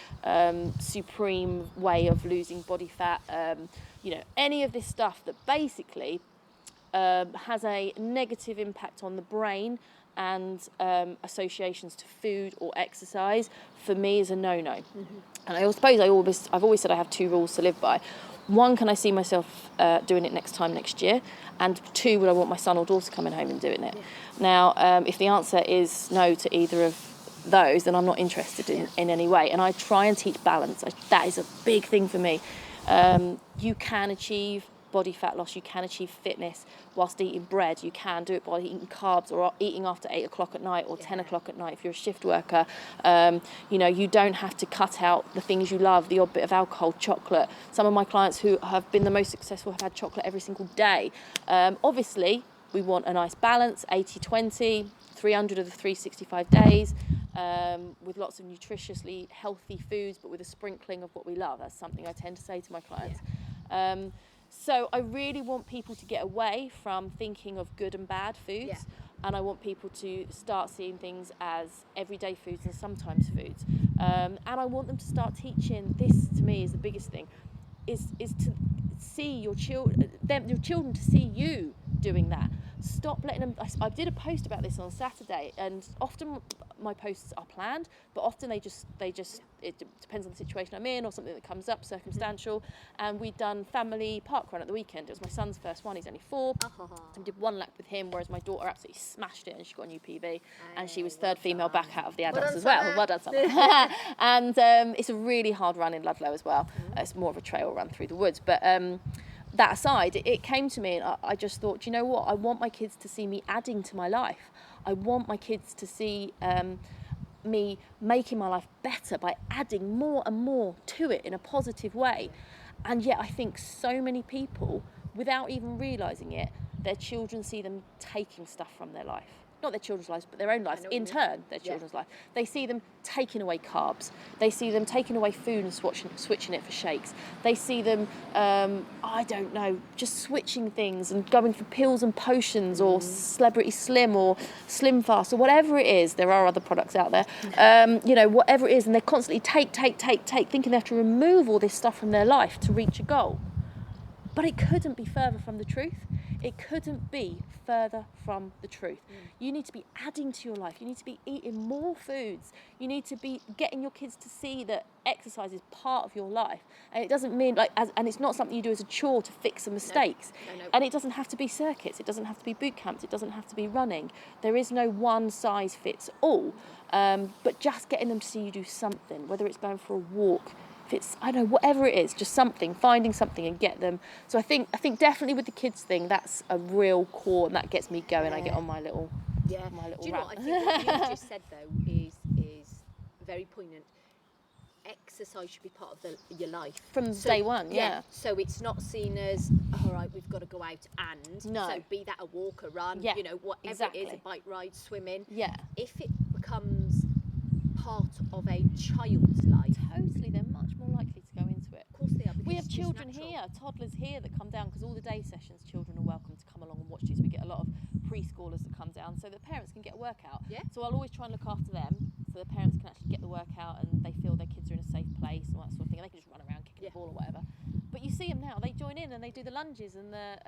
supreme way of losing body fat, any of this stuff that basically has a negative impact on the brain and associations to food or exercise, for me is a no-no. And I suppose I've always said I have 2 rules to live by. 1, can I see myself doing it next year? And 2, would I want my son or daughter coming home and doing it? Yeah. Now, if the answer is no to either of those, then I'm not interested in any way. And I try and teach balance. That is a big thing for me. You can achieve body fat loss, you can achieve fitness whilst eating bread. You can do it by eating carbs or eating after 8 o'clock at night or 10 o'clock at night if you're a shift worker. You know, you don't have to cut out the things you love, the odd bit of alcohol, chocolate. Some of my clients who have been the most successful have had chocolate every single day. Obviously, we want a nice balance, 80-20, 300 of the 365 days, with lots of nutritiously healthy foods, but with a sprinkling of what we love. That's something I tend to say to my clients. So I really want people to get away from thinking of good and bad foods, and I want people to start seeing things as everyday foods and sometimes foods. And I want them to start teaching, this to me is the biggest thing, is to see your children to see you doing that. Stop letting them. I did a post about this on Saturday, and often my posts are planned, but often they just it depends on the situation I'm in or something that comes up, circumstantial. And we'd done family park run at the weekend. It was my son's first one. He's only 4. So we did 1 lap with him, whereas my daughter absolutely smashed it and she got a new PB, and she was third female back out of the adults as well. Well done, Summer. And it's a really hard run in Ludlow as well. It's more of a trail run through the woods, but. That aside, it came to me and I just thought, you know what, I want my kids to see me adding to my life. I want my kids to see me making my life better by adding more and more to it in a positive way. And yet I think so many people, without even realising it, their children see them taking stuff from their life. Not their children's lives, but their own lives, in turn, their children's life. They see them taking away carbs. They see them taking away food and switching it for shakes. They see them, I don't know, just switching things and going for pills and potions or Celebrity Slim or Slim Fast or whatever it is. There are other products out there. You know, whatever it is, and they constantly take, thinking they have to remove all this stuff from their life to reach a goal. But it couldn't be further from the truth. It couldn't be further from the truth. You need to be adding to your life. You need to be eating more foods. You need to be getting your kids to see that exercise is part of your life. And it doesn't mean and it's not something you do as a chore to fix some mistakes. No. And it doesn't have to be circuits. It doesn't have to be boot camps. It doesn't have to be running. There is no one size fits all. But just getting them to see you do something, whether it's going for a walk, it's, I don't know, whatever it is, just something, finding something and get them. So I think definitely with the kids thing, that's a real core, and that gets me going. I get on my little Do you know what? I think what you just said though is very poignant. Exercise should be part of your life from day one. So it's not seen as, all right, we've got to go out and so be that a walk, a run, you know, whatever it is, a bike ride, swimming. If it becomes part of a child's life, totally, they're much more likely to go into it. Of course they are. We have children here, toddlers here that come down, because all the day sessions, children are welcome to come along and watch these. We get a lot of preschoolers that come down so that parents can get a workout. So I'll always try and look after them so the parents can actually get the workout and they feel their kids are in a safe place and all that sort of thing, and they can just run around kicking the ball or whatever. But you see them now, they join in and they do the lunges and the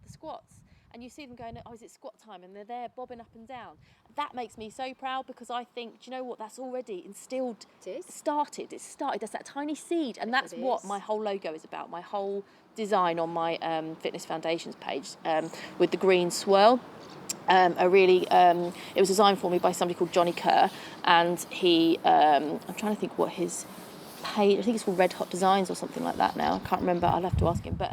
squats. And you see them going, oh, is it squat time? And they're there bobbing up and down. That makes me so proud, because I think, do you know what? That's already instilled. It's started. That's that tiny seed. And that's what my whole logo is about. My whole design on my Fitness Foundations page with the green swirl. It was designed for me by somebody called Johnny Kerr. And he, I'm trying to think what his page, I think it's called Red Hot Designs or something like that now. I can't remember. I'll have to ask him. But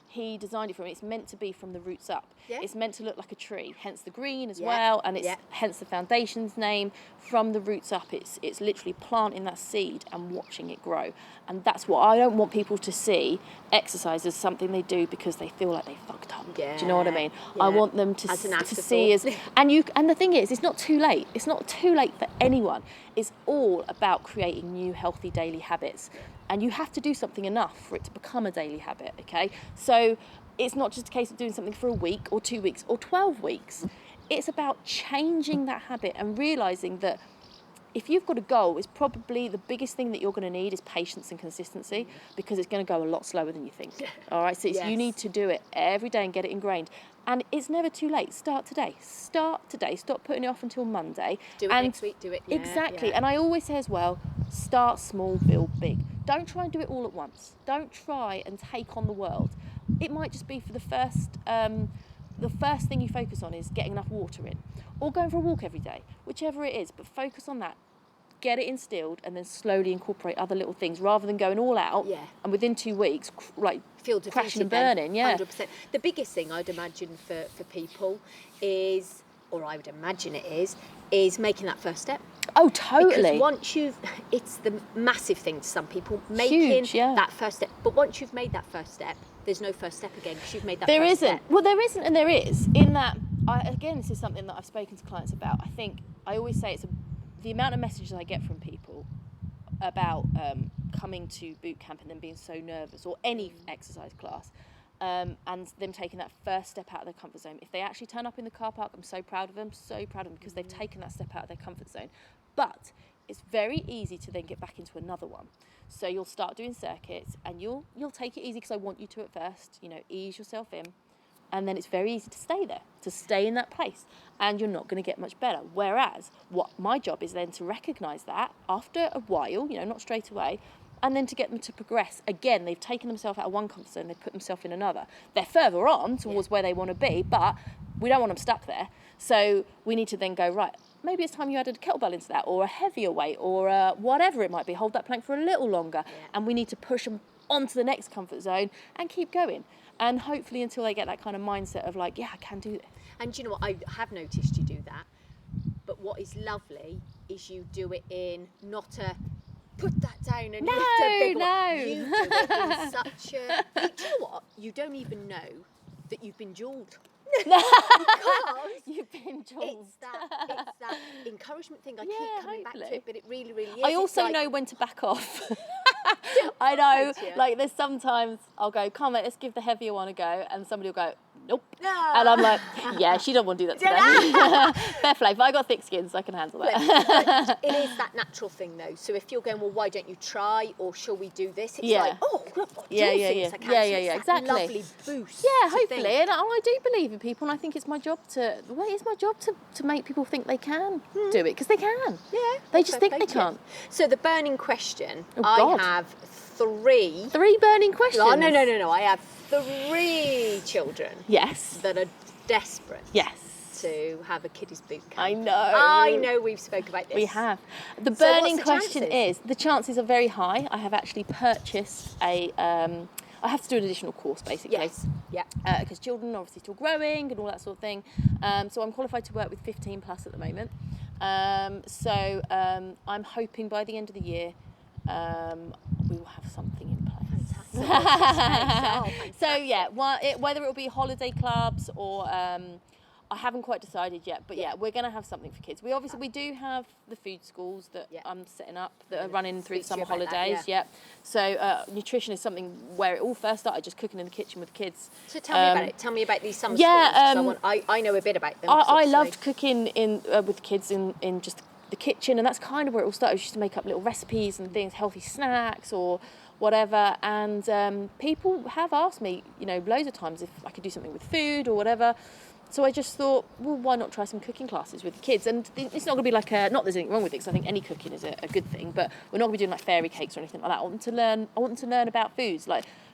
he designed it for me. It's meant to be from the roots up. It's meant to look like a tree, hence the green as well, and it's hence the foundation's name. From the roots up, it's literally planting that seed and watching it grow. And that's what I don't want people to see exercise as something they do because they feel like they fucked up. Do you know what I mean? I want them to see as and the thing is, it's not too late. It's not too late for anyone. It's all about creating new healthy daily habits. And you have to do something enough for it to become a daily habit, okay? So it's not just a case of doing something for a week or 2 weeks or 12 weeks. It's about changing that habit and realising that if you've got a goal, it's probably the biggest thing that you're going to need is patience and consistency, because it's going to go a lot slower than you think. All right, so you need to do it every day and get it ingrained. And it's never too late. Start today. Start today. Stop putting it off until Monday. Do it next week. Do it. Exactly. And I always say as well, start small, build big. Don't try and do it all at once. Don't try and take on the world. It might just be for the first thing you focus on is getting enough water in, or going for a walk every day, whichever it is. But focus on that. get it instilled and then slowly incorporate other little things rather than going all out. Yeah. And within 2 weeks, feel crashing and burning. Then, 100%. The biggest thing I'd imagine for people is, or I would imagine it is making that first step. Oh, totally. Because once it's the massive thing to some people, making that first step. But once you've made that first step, there's no first step again because you've made that first step. Well, there isn't and there is. In that, again, this is something that I've spoken to clients about. I think, I always say the amount of messages I get from people about coming to boot camp and then being so nervous, or any exercise class, and them taking that first step out of their comfort zone. If they actually turn up in the car park, I'm so proud of them, because they've taken that step out of their comfort zone. But it's very easy to then get back into another one. So you'll start doing circuits and you'll take it easy, because I want you to at first, ease yourself in. And then it's very easy to stay in that place, and you're not going to get much better. Whereas what my job is then to recognise that after a while, not straight away, and then to get them to progress. Again, they've taken themselves out of one comfort zone, they've put themselves in another. They're further on towards where they want to be, but we don't want them stuck there. So we need to then go, right, maybe it's time you added a kettlebell into that, or a heavier weight, or whatever it might be. Hold that plank for a little longer, and we need to push them onto the next comfort zone and keep going. And hopefully until they get that kind of mindset of I can do this. And do you know what? I have noticed you do that. But what is lovely is you do it in not a put that down and lift a big one. You do it in such a... Do you know what? You don't even know that you've been jeweled. Because you've been jeweled. It's that encouragement thing. I keep coming back to it, but it really, really is. I also know when to back off. I know, there's sometimes I'll go, come on, let's give the heavier one a go, and somebody will go, nope. No. And I'm like, yeah, she don't want to do that today. Fair play, but I got thick skin, so I can handle that. But it is that natural thing, though. So if you're going, well, why don't you try, or shall we do this? It's like, oh, look what Jules thinks I can. Yeah, exactly. Lovely boost. Yeah, hopefully, and I do believe in people, and I think it's my job to make people think they can do it, because they can. Yeah. They just think they can't. So the burning question, I have three. 3 burning questions? Oh, no. I have 3 children. Yes. That are desperate. Yes. To have a kiddies boot camp. I know we've spoken about this. We have. The burning question is, the chances are very high. I have actually purchased I have to do an additional course, basically. Yes. Yeah. Because children are obviously still growing and all that sort of thing. So I'm qualified to work with 15 plus at the moment. So I'm hoping by the end of the year we will have something in place. Fantastic. So yeah, whether it will be holiday clubs or I haven't quite decided yet, but we're going to have something for kids. We do have the food schools that I'm setting up that are running through the summer holidays. So nutrition is something where it all first started, just cooking in the kitchen with the kids. So tell me about it. Tell me about these summer schools. I know a bit about them. I loved cooking with kids in just the kitchen, and that's kind of where it all started. We used to make up little recipes and things, healthy snacks or whatever, and people have asked me, loads of times if I could do something with food or whatever. So I just thought, well, why not try some cooking classes with the kids? And it's not going to be not that there's anything wrong with it, because I think any cooking is a good thing, but we're not going to be doing fairy cakes or anything like that. I want them to learn about foods,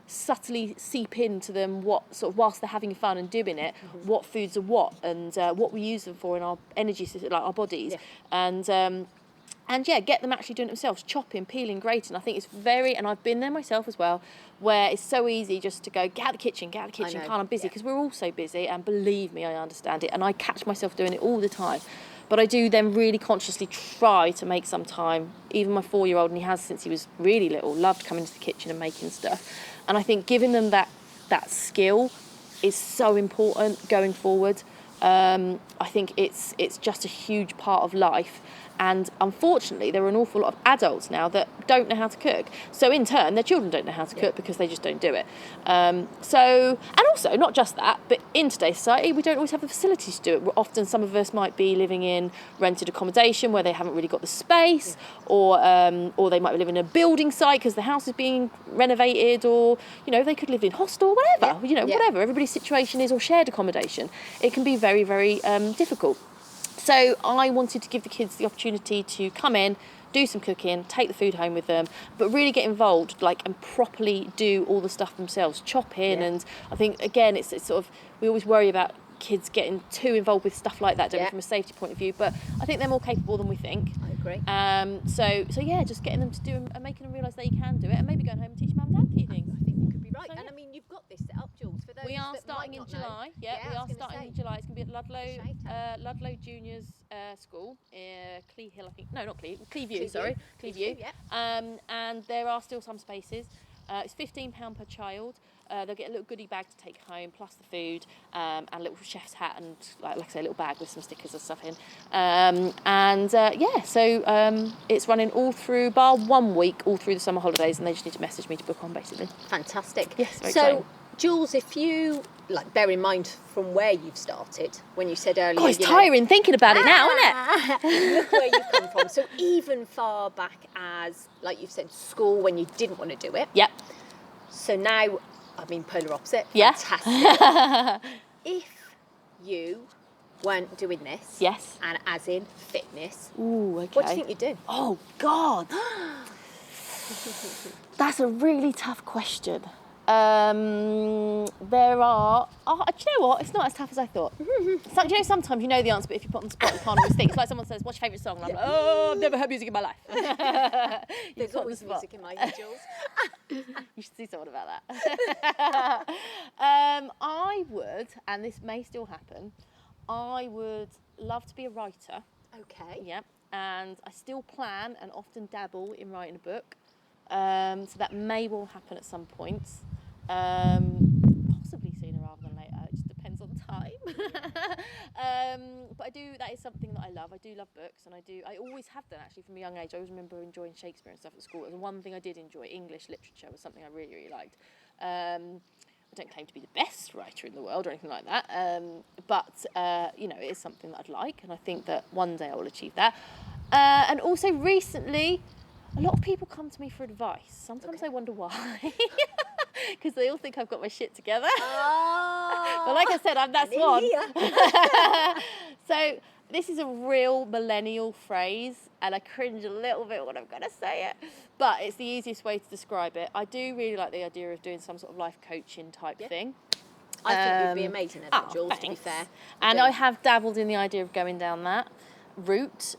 subtly seep into them what sort of, whilst they're having fun and doing it, what foods are what, and what we use them for in our energy system, our bodies, and get them actually doing it themselves, chopping, peeling, grating. I think it's and I've been there myself as well, where it's so easy just to go, get out of the kitchen, can't, I'm busy, because we're all so busy, and believe me, I understand it, and I catch myself doing it all the time. But I do then really consciously try to make some time. Even my 4-year-old, and he has since he was really little, loved coming to the kitchen and making stuff. And I think giving them that skill is so important going forward. I think it's just a huge part of life. And unfortunately, there are an awful lot of adults now that don't know how to cook. So in turn, their children don't know how to cook because they just don't do it. And also, not just that, but in today's society, we don't always have the facilities to do it. Often some of us might be living in rented accommodation where they haven't really got the space, or they might live in a building site because the house is being renovated, or, they could live in hostel, whatever, whatever everybody's situation is, or shared accommodation. It can be very, very difficult. So I wanted to give the kids the opportunity to come in, do some cooking, take the food home with them, but really get involved, and properly do all the stuff themselves, chop in. And I think, again, it's sort of, we always worry about kids getting too involved with stuff like that, don't we, from a safety point of view. But I think they're more capable than we think. I agree. So yeah, just getting them to do and making them realise that you can do it, and maybe going home and teaching mum and dad a few things. I think you could be right. So, and I mean, you've got this set up, Jules. For those we are that starting might in not July. know. We are starting in July. It's going to be at Ludlow Juniors School, Clee Hill, I think. No, not Clee. Cleeview, sorry. Cleeview. Yeah. And there are still some spaces. It's £15 per child. They'll get a little goodie bag to take home, plus the food, and a little chef's hat, and like I say, a little bag with some stickers and stuff in. So it's running all through, bar 1 week, all through the summer holidays, and they just need to message me to book on, basically. Fantastic. Yes, very exciting. Jules, if you bear in mind from where you've started, when you said earlier, it's tiring thinking about it now, isn't it? Look where you've come from. So even far back as, like you've said, school when you didn't want to do it. Yep. So now, I mean, polar opposite. Yeah. Fantastic. If you weren't doing this, yes, and as in fitness, okay, what do you think you'd do? Oh God, that's a really tough question. There are. Oh, do you know what? It's not as tough as I thought. So, you know, sometimes you know the answer, but if you put on the spot, you can't always think. It's like someone says, "What's your favourite song?" And I'm like, "Oh, I've never heard music in my life." There's always music in my head, Jules. You should see someone about that. I would, and this may still happen. I would love to be a writer. Okay. Yep. And I still plan and often dabble in writing a book. So that may well happen at some point. Possibly sooner rather than later. It just depends on time. But that is something that I love. I do love books, and I always have done, actually, from a young age. I always remember enjoying Shakespeare and stuff at school. It was one thing I did enjoy. English literature was something I really, really liked. I don't claim to be the best writer in the world or anything like that, but you know, it is something that I'd like, and I think that one day I will achieve that. And also recently, a lot of people come to me for advice. Sometimes I wonder why, because they all think I've got my shit together. Oh. But like I said, I'm that swan. So this is a real millennial phrase, and I cringe a little bit when I'm going to say it, but it's the easiest way to describe it. I do really like the idea of doing some sort of life coaching type thing. I think you'd be amazing at it, Jules, thanks. To be fair. And I have dabbled in the idea of going down that route.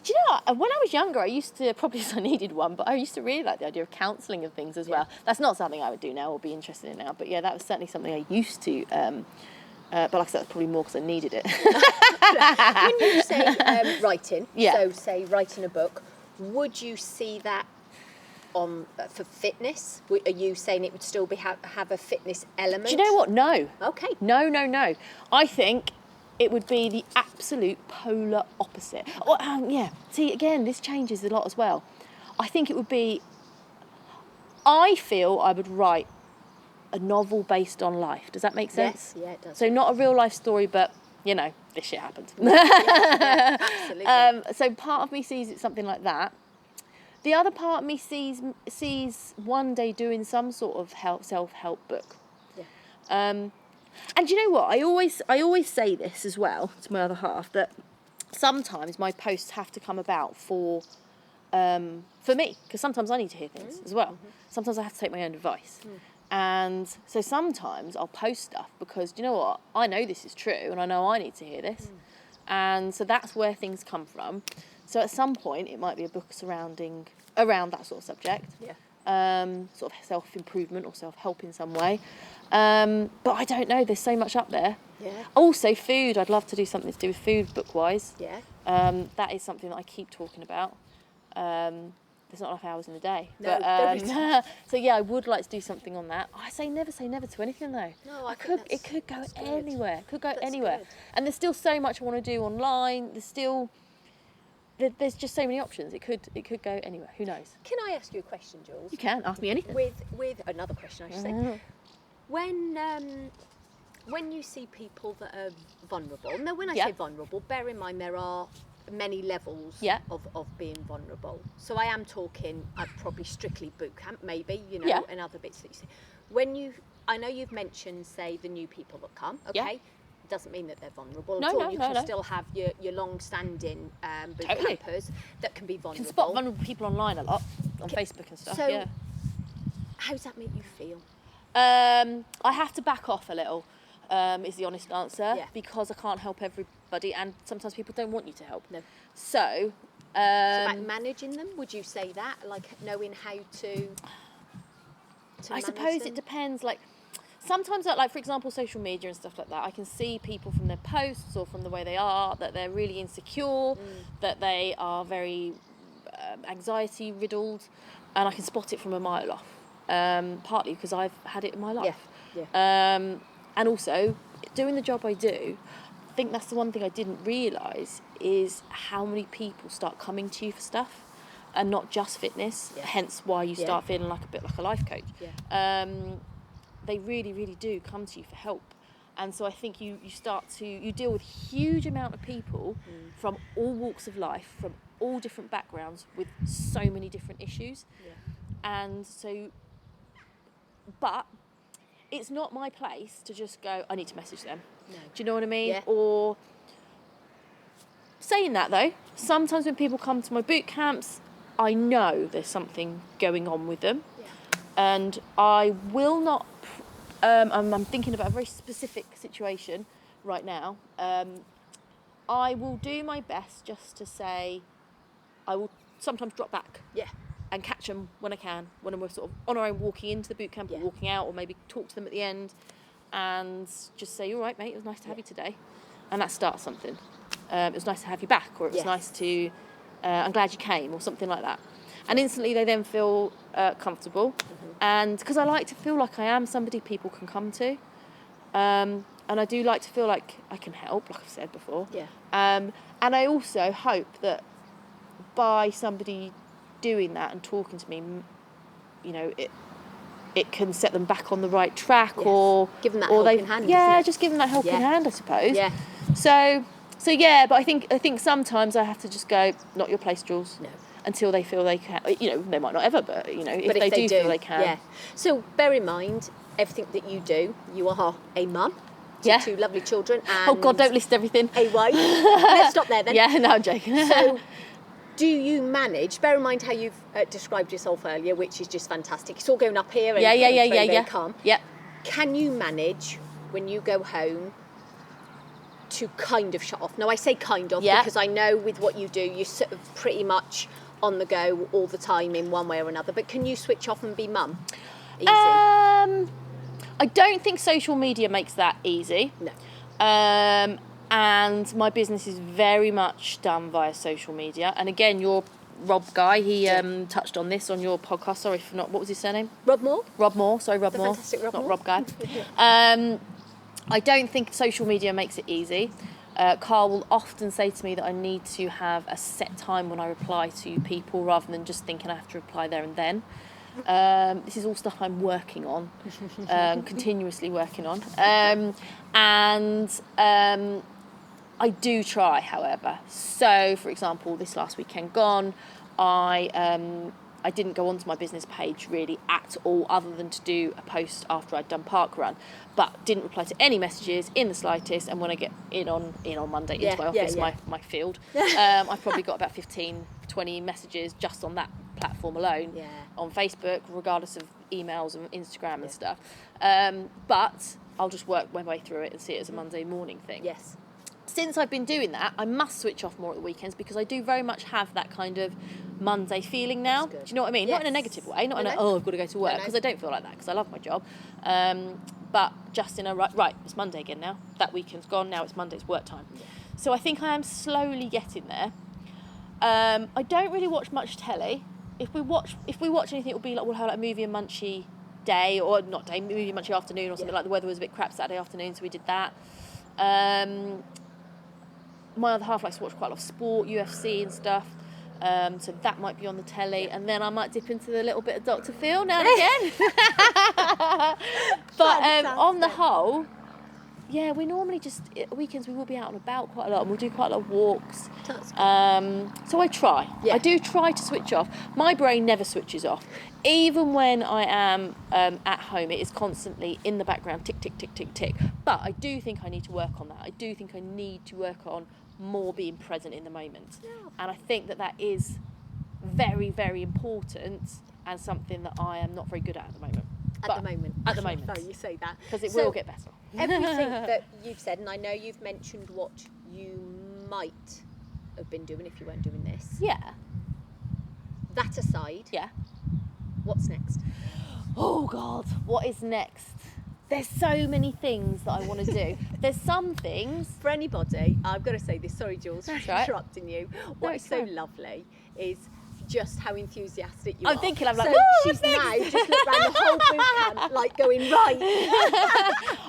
Do you know, when I was younger, I used to, probably because I needed one, but I used to really like the idea of counselling and things as well. That's not something I would do now or be interested in now, but yeah, that was certainly something I used to. But like I said, that's probably more because I needed it. When you say writing, so say writing a book, would you see that on for fitness? Are you saying it would still be have a fitness element? Do you know what? No. Okay. No. I think it would be the absolute polar opposite. See, again, this changes a lot as well. I think it would be, I feel I would write a novel based on life. Does that make sense? Yes, yeah, it does. So not a real life story, but, you know, this shit happened. Yeah, absolutely. So part of me sees it something like that. The other part of me sees one day doing some sort of self-help book. Yeah. And you know what? I always say this as well to my other half, that sometimes my posts have to come about for me, because sometimes I need to hear things as well. Mm-hmm. Sometimes I have to take my own advice. And so sometimes I'll post stuff because, do you know what? I know this is true and I know I need to hear this. And so that's where things come from. So at some point it might be a book around that sort of subject. Yeah. Sort of self-improvement or self-help in some way. But I don't know, there's so much up there. Yeah. Also food, I'd love to do something to do with food book-wise. Yeah. That is something that I keep talking about. There's not enough hours in the day. No, but, so yeah, I would like to do something on that. I say never to anything though. No, it could go anywhere. It could go anywhere. Good. And there's still so much I want to do online. There's just so many options. It could go anywhere. Who knows? Can I ask you a question, Jules? You can ask me anything. With another question, I should say. When you see people that are vulnerable, now when I say vulnerable, bear in mind there are many levels of being vulnerable. So I am talking, probably strictly Bootcamp, maybe, you know, and other bits that you see. I know you've mentioned, say, the new people that come, okay? Yeah. Doesn't mean that they're vulnerable at all. You can still have your long-standing bootcampers that can be vulnerable. You can spot vulnerable people online a lot, on Facebook and stuff. So how does that make you feel? I have to back off a little is the honest answer, because I can't help everybody, and sometimes people don't want you to help. No. So, it's about managing them. Would you say that, like knowing how to I suppose them? It depends. Like sometimes, like for example, social media and stuff like that, I can see people from their posts or from the way they are that they're really insecure, that they are very anxiety riddled, and I can spot it from a mile off. Partly because I've had it in my life. And also, doing the job I do, I think that's the one thing I didn't realise is how many people start coming to you for stuff, and not just fitness, hence why you start feeling like a bit like a life coach. They really, really do come to you for help. And so I think you deal with a huge amount of people from all walks of life, from all different backgrounds, with so many different issues. And so, but it's not my place to just go, I need to message them. No. Do you know what I mean? Or saying that though, sometimes when people come to my boot camps, I know there's something going on with them. And I will not, I'm thinking about a very specific situation right now. I will do my best just to say, I will sometimes drop back. And catch them when I can, when we're sort of on our own walking into the boot camp or walking out, or maybe talk to them at the end and just say, all right, mate, it was nice to have you today. And that starts something. It was nice to have you back, or it was nice to, I'm glad you came, or something like that. And instantly they then feel comfortable. And because I like to feel like I am somebody people can come to. And I do like to feel like I can help, like I've said before. And I also hope that by somebody doing that and talking to me, you know, it can set them back on the right track, or give them that helping hand. Just give them that helping hand, I suppose. So but I think sometimes I have to just go, not your place, Jules. No. Until they feel they can. You know, they might not ever, but you know, if they do feel they can. So bear in mind everything that you do. You are a mum to two lovely children. And oh God, don't list everything. A wife. Let's stop there then. No, I'm joking. So, do you manage, bear in mind how you've described yourself earlier, which is just fantastic. It's all going up here and very calm. Can you manage when you go home to kind of shut off? Now I say kind of because I know with what you do, you're sort of pretty much on the go all the time in one way or another, but can you switch off and be mum? Easy? I don't think social media makes that easy. No. And my business is very much done via social media. And again, your Rob guy, he touched on this on your podcast. Sorry for not, what was his surname? Rob Moore. Rob Moore, sorry, Rob Moore. Fantastic Rob not Moore. Rob guy. I don't think social media makes it easy. Carl will often say to me that I need to have a set time when I reply to people rather than just thinking I have to reply there and then. This is all stuff I'm working on, continuously working on. I do try, however. So, for example, this last weekend gone, I didn't go onto my business page really at all, other than to do a post after I'd done parkrun, but didn't reply to any messages in the slightest. And when I get in on Monday into my office, my field, I've probably got about 15, 20 messages just on that platform alone on Facebook, regardless of emails and Instagram and stuff. But I'll just work my way through it and see it as a Monday morning thing. Since I've been doing that, I must switch off more at the weekends, because I do very much have that kind of Monday feeling now. Do you know what I mean? Not in a negative way, not in a, I've got to go to work, because I don't feel like that, because I love my job. But just in a, right, it's Monday again now. That weekend's gone, now it's Monday, it's work time. So I think I am slowly getting there. I don't really watch much telly. If we watch anything, it'll be like, we'll have like a movie and munchy day, or not day, movie and munchy afternoon or something, like the weather was a bit crap Saturday afternoon, so we did that. My other half likes to watch quite a lot of sport, UFC and stuff, so that might be on the telly, and then I might dip into the little bit of Dr. Phil now and again. But on the whole, we normally just, weekends we will be out and about quite a lot, and we'll do quite a lot of walks. So I try. I do try to switch off. My brain never switches off. Even when I am at home, it is constantly in the background, tick, tick, tick, tick, tick. But I do think I need to work on that. I do think I need to work on more being present in the moment. And I think that is very, very important, and something that I am not very good at the moment. At the moment. At the moment. No, you say that. Because it will get better. everything that you've said, and I know you've mentioned what you might have been doing if you weren't doing this. Yeah. That aside, what's next? Oh God, what is next? There's so many things that I want to do. There's some things... For anybody, I've got to say this, sorry Jules for interrupting you. What is so lovely is just how enthusiastic you are. I'm thinking, I'm like, she's now just looked around the whole boot camp, like going, right.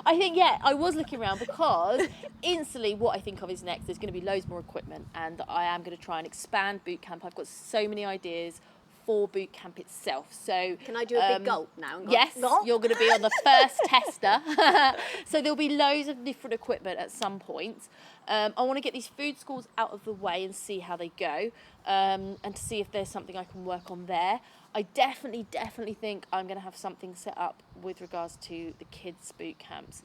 I think, I was looking around because instantly what I think of is next, there's going to be loads more equipment, and I am going to try and expand boot camp. I've got so many ideas for boot camp itself. So can I do a big gulp now? Yes, you're going to be on the first tester. So there'll be loads of different equipment at some point. I want to get these food schools out of the way and see how they go, and to see if there's something I can work on there. I definitely think I'm going to have something set up with regards to the kids' boot camps.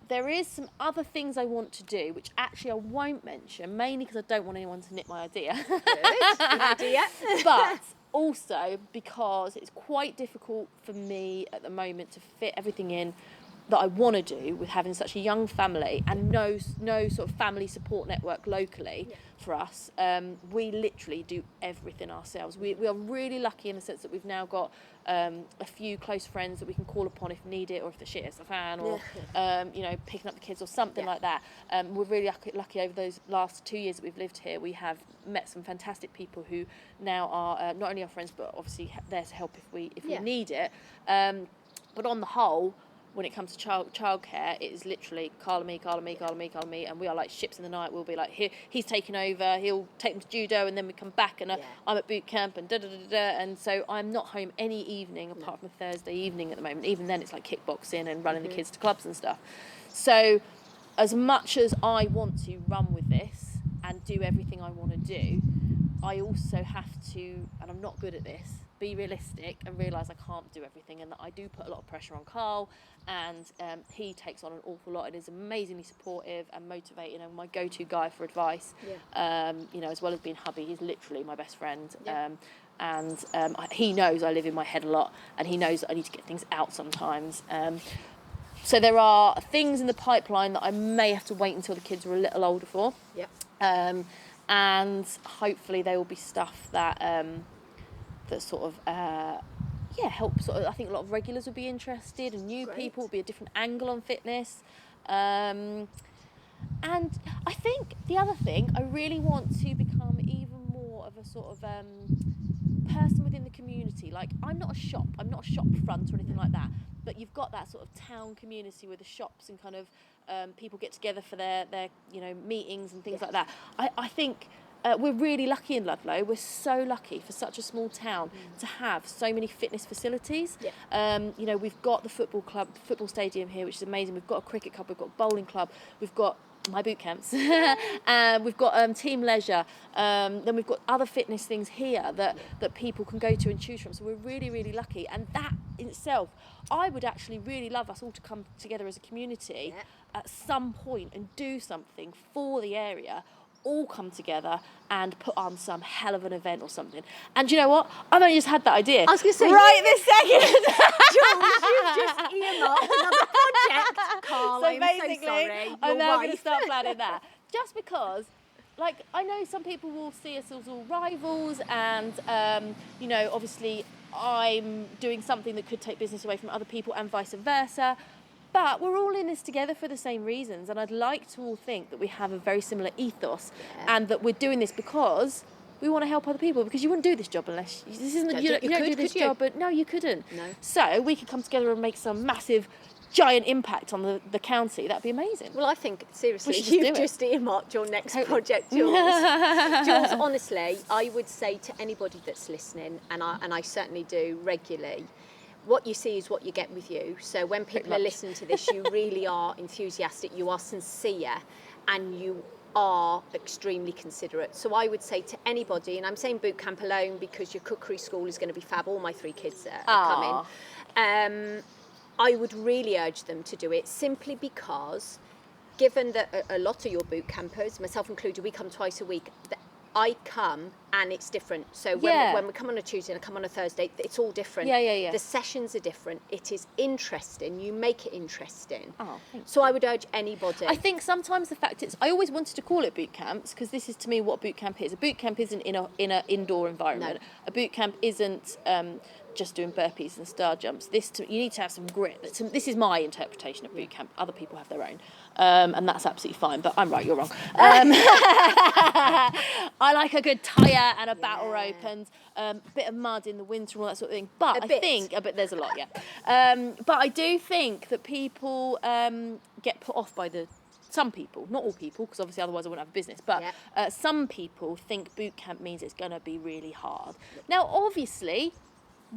There is some other things I want to do, which actually I won't mention, mainly because I don't want anyone to nip my idea. Good idea. But also because it's quite difficult for me at the moment to fit everything in that I want to do with having such a young family and no sort of family support network locally for us. We literally do everything ourselves. We are really lucky in the sense that we've now got a few close friends that we can call upon if needed, or if the shit hits the fan, or picking up the kids or something like that. We're really lucky over those last 2 years that we've lived here. We have met some fantastic people who now are not only our friends but obviously there to help if we need it. But on the whole, when it comes to childcare, it is literally Carl and me, and we are like ships in the night. We'll be like, here, he's taking over, he'll take them to judo, and then we come back, and I'm at boot camp, and and so I'm not home any evening apart from a Thursday evening at the moment. Even then, it's like kickboxing and running the kids to clubs and stuff. So, as much as I want to run with this and do everything I want to do, I also have to, and I'm not good at this, be realistic and realise I can't do everything, and that I do put a lot of pressure on Carl, and he takes on an awful lot and is amazingly supportive and motivating and my go-to guy for advice. As well as being hubby, he's literally my best friend. He knows I live in my head a lot, and he knows that I need to get things out sometimes. So there are things in the pipeline that I may have to wait until the kids are a little older for. And hopefully there will be stuff that that sort of help sort of, I think a lot of regulars would be interested, and new people, would be a different angle on fitness. And I think the other thing, I really want to become even more of a sort of person within the community. Like, I'm not a shop front or anything like that, but you've got that sort of town community where the shops and kind of people get together for their meetings and things like that. I think we're really lucky in Ludlow. We're so lucky for such a small town to have so many fitness facilities. We've got the football stadium here, which is amazing. We've got a cricket club, we've got a bowling club, we've got my boot camps, we've got team leisure, then we've got other fitness things here that people can go to and choose from. So we're really, really lucky, and that in itself, I would actually really love us all to come together as a community at some point and do something for the area, all come together and put on some hell of an event or something. And do you know what? I've only just had that idea. I was going to say, this second. Jules, you've just earmarked another project. Carl, So I'm basically, so sorry. I'm now going to start planning that. Just because, like, I know some people will see us as all rivals, and obviously I'm doing something that could take business away from other people, and vice versa. But we're all in this together for the same reasons, and I'd like to all think that we have a very similar ethos, and that we're doing this because we want to help other people. Because you wouldn't do this job unless you don't do this job. But no, you couldn't. No. So we could come together and make some massive, giant impact on the county. That'd be amazing. Well, I think seriously, you've just earmarked your next project, Jules. Jules, honestly, I would say to anybody that's listening, and I certainly do regularly, what you see is what you get with you. So when people are listening to this, you really are enthusiastic, you are sincere, and you are extremely considerate. So I would say to anybody, and I'm saying boot camp alone because your cookery school is going to be fab, all my 3 kids are coming. I would really urge them to do it, simply because, given that a lot of your boot campers, myself included, we come twice a week, I come and it's different. So when we come on a Tuesday and I come on a Thursday, it's all different. Yeah. The sessions are different. It is interesting. You make it interesting. Oh, thank so you. I would urge anybody. I think sometimes the fact is, I always wanted to call it boot camps because this is to me what boot camp is. A boot camp isn't in a indoor environment. No. A boot camp isn't just doing burpees and star jumps. You need to have some grit. This is my interpretation of boot camp. Other people have their own, and that's absolutely fine. But I'm right, you're wrong. I like a good tyre and a battle rope and a bit of mud in the winter and all that sort of thing. But I think there's a lot, but I do think that people get put off by some people, not all people, because obviously otherwise I wouldn't have a business, but some people think boot camp means it's going to be really hard. Now, obviously,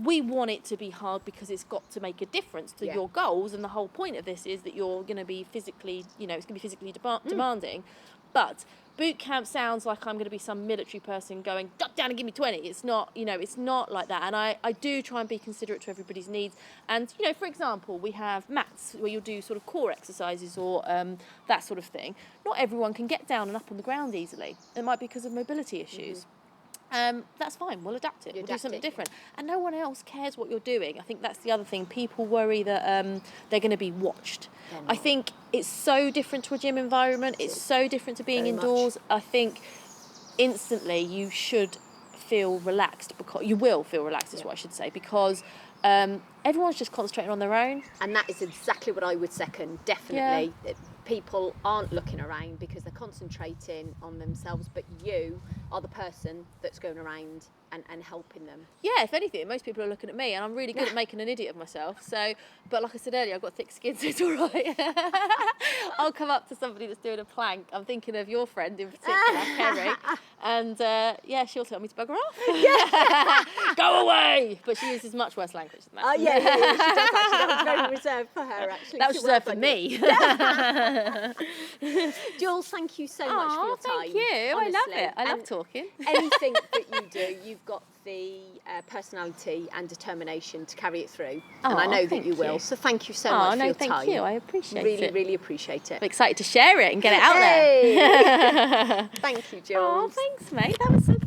we want it to be hard because it's got to make a difference to your goals, and the whole point of this is that you're going to be physically, it's going to be physically demanding. But boot camp sounds like I'm going to be some military person going, duck down and give me 20. It's not, it's not like that. And I do try and be considerate to everybody's needs. And, for example, we have mats where you'll do sort of core exercises or that sort of thing. Not everyone can get down and up on the ground easily. It might be because of mobility issues. That's fine, we'll adapt it. We'll do something different. And no one else cares what you're doing. I think that's the other thing. People worry that they're going to be watched. I think it's so different to a gym environment. It's so different to being indoors. I think instantly you should feel relaxed, because you will feel relaxed is what I should say, because everyone's just concentrating on their own. And that is exactly what I would second, definitely. Yeah. People aren't looking around because they're concentrating on themselves, but you are the person that's going around and helping them. Yeah, if anything, most people are looking at me, and I'm really good at making an idiot of myself. So, but like I said earlier, I've got thick skin, so it's all right. I'll come up to somebody that's doing a plank. I'm thinking of your friend in particular, Kerry, and she'll tell me to bugger off. Go away! But she uses much worse language than that. She does actually. That was very reserved for her, actually. That was reserved for me. Jules, thank you so much for your time. Thank you. Honestly. I love it. I love talking. Anything that you do, you've got the personality and determination to carry it through, and I know that you will. So thank you so much for your time. Thank you. I appreciate it. Really appreciate it. I'm excited to share it and get it out there. Thank you, Jules. Oh, thanks, mate. That was so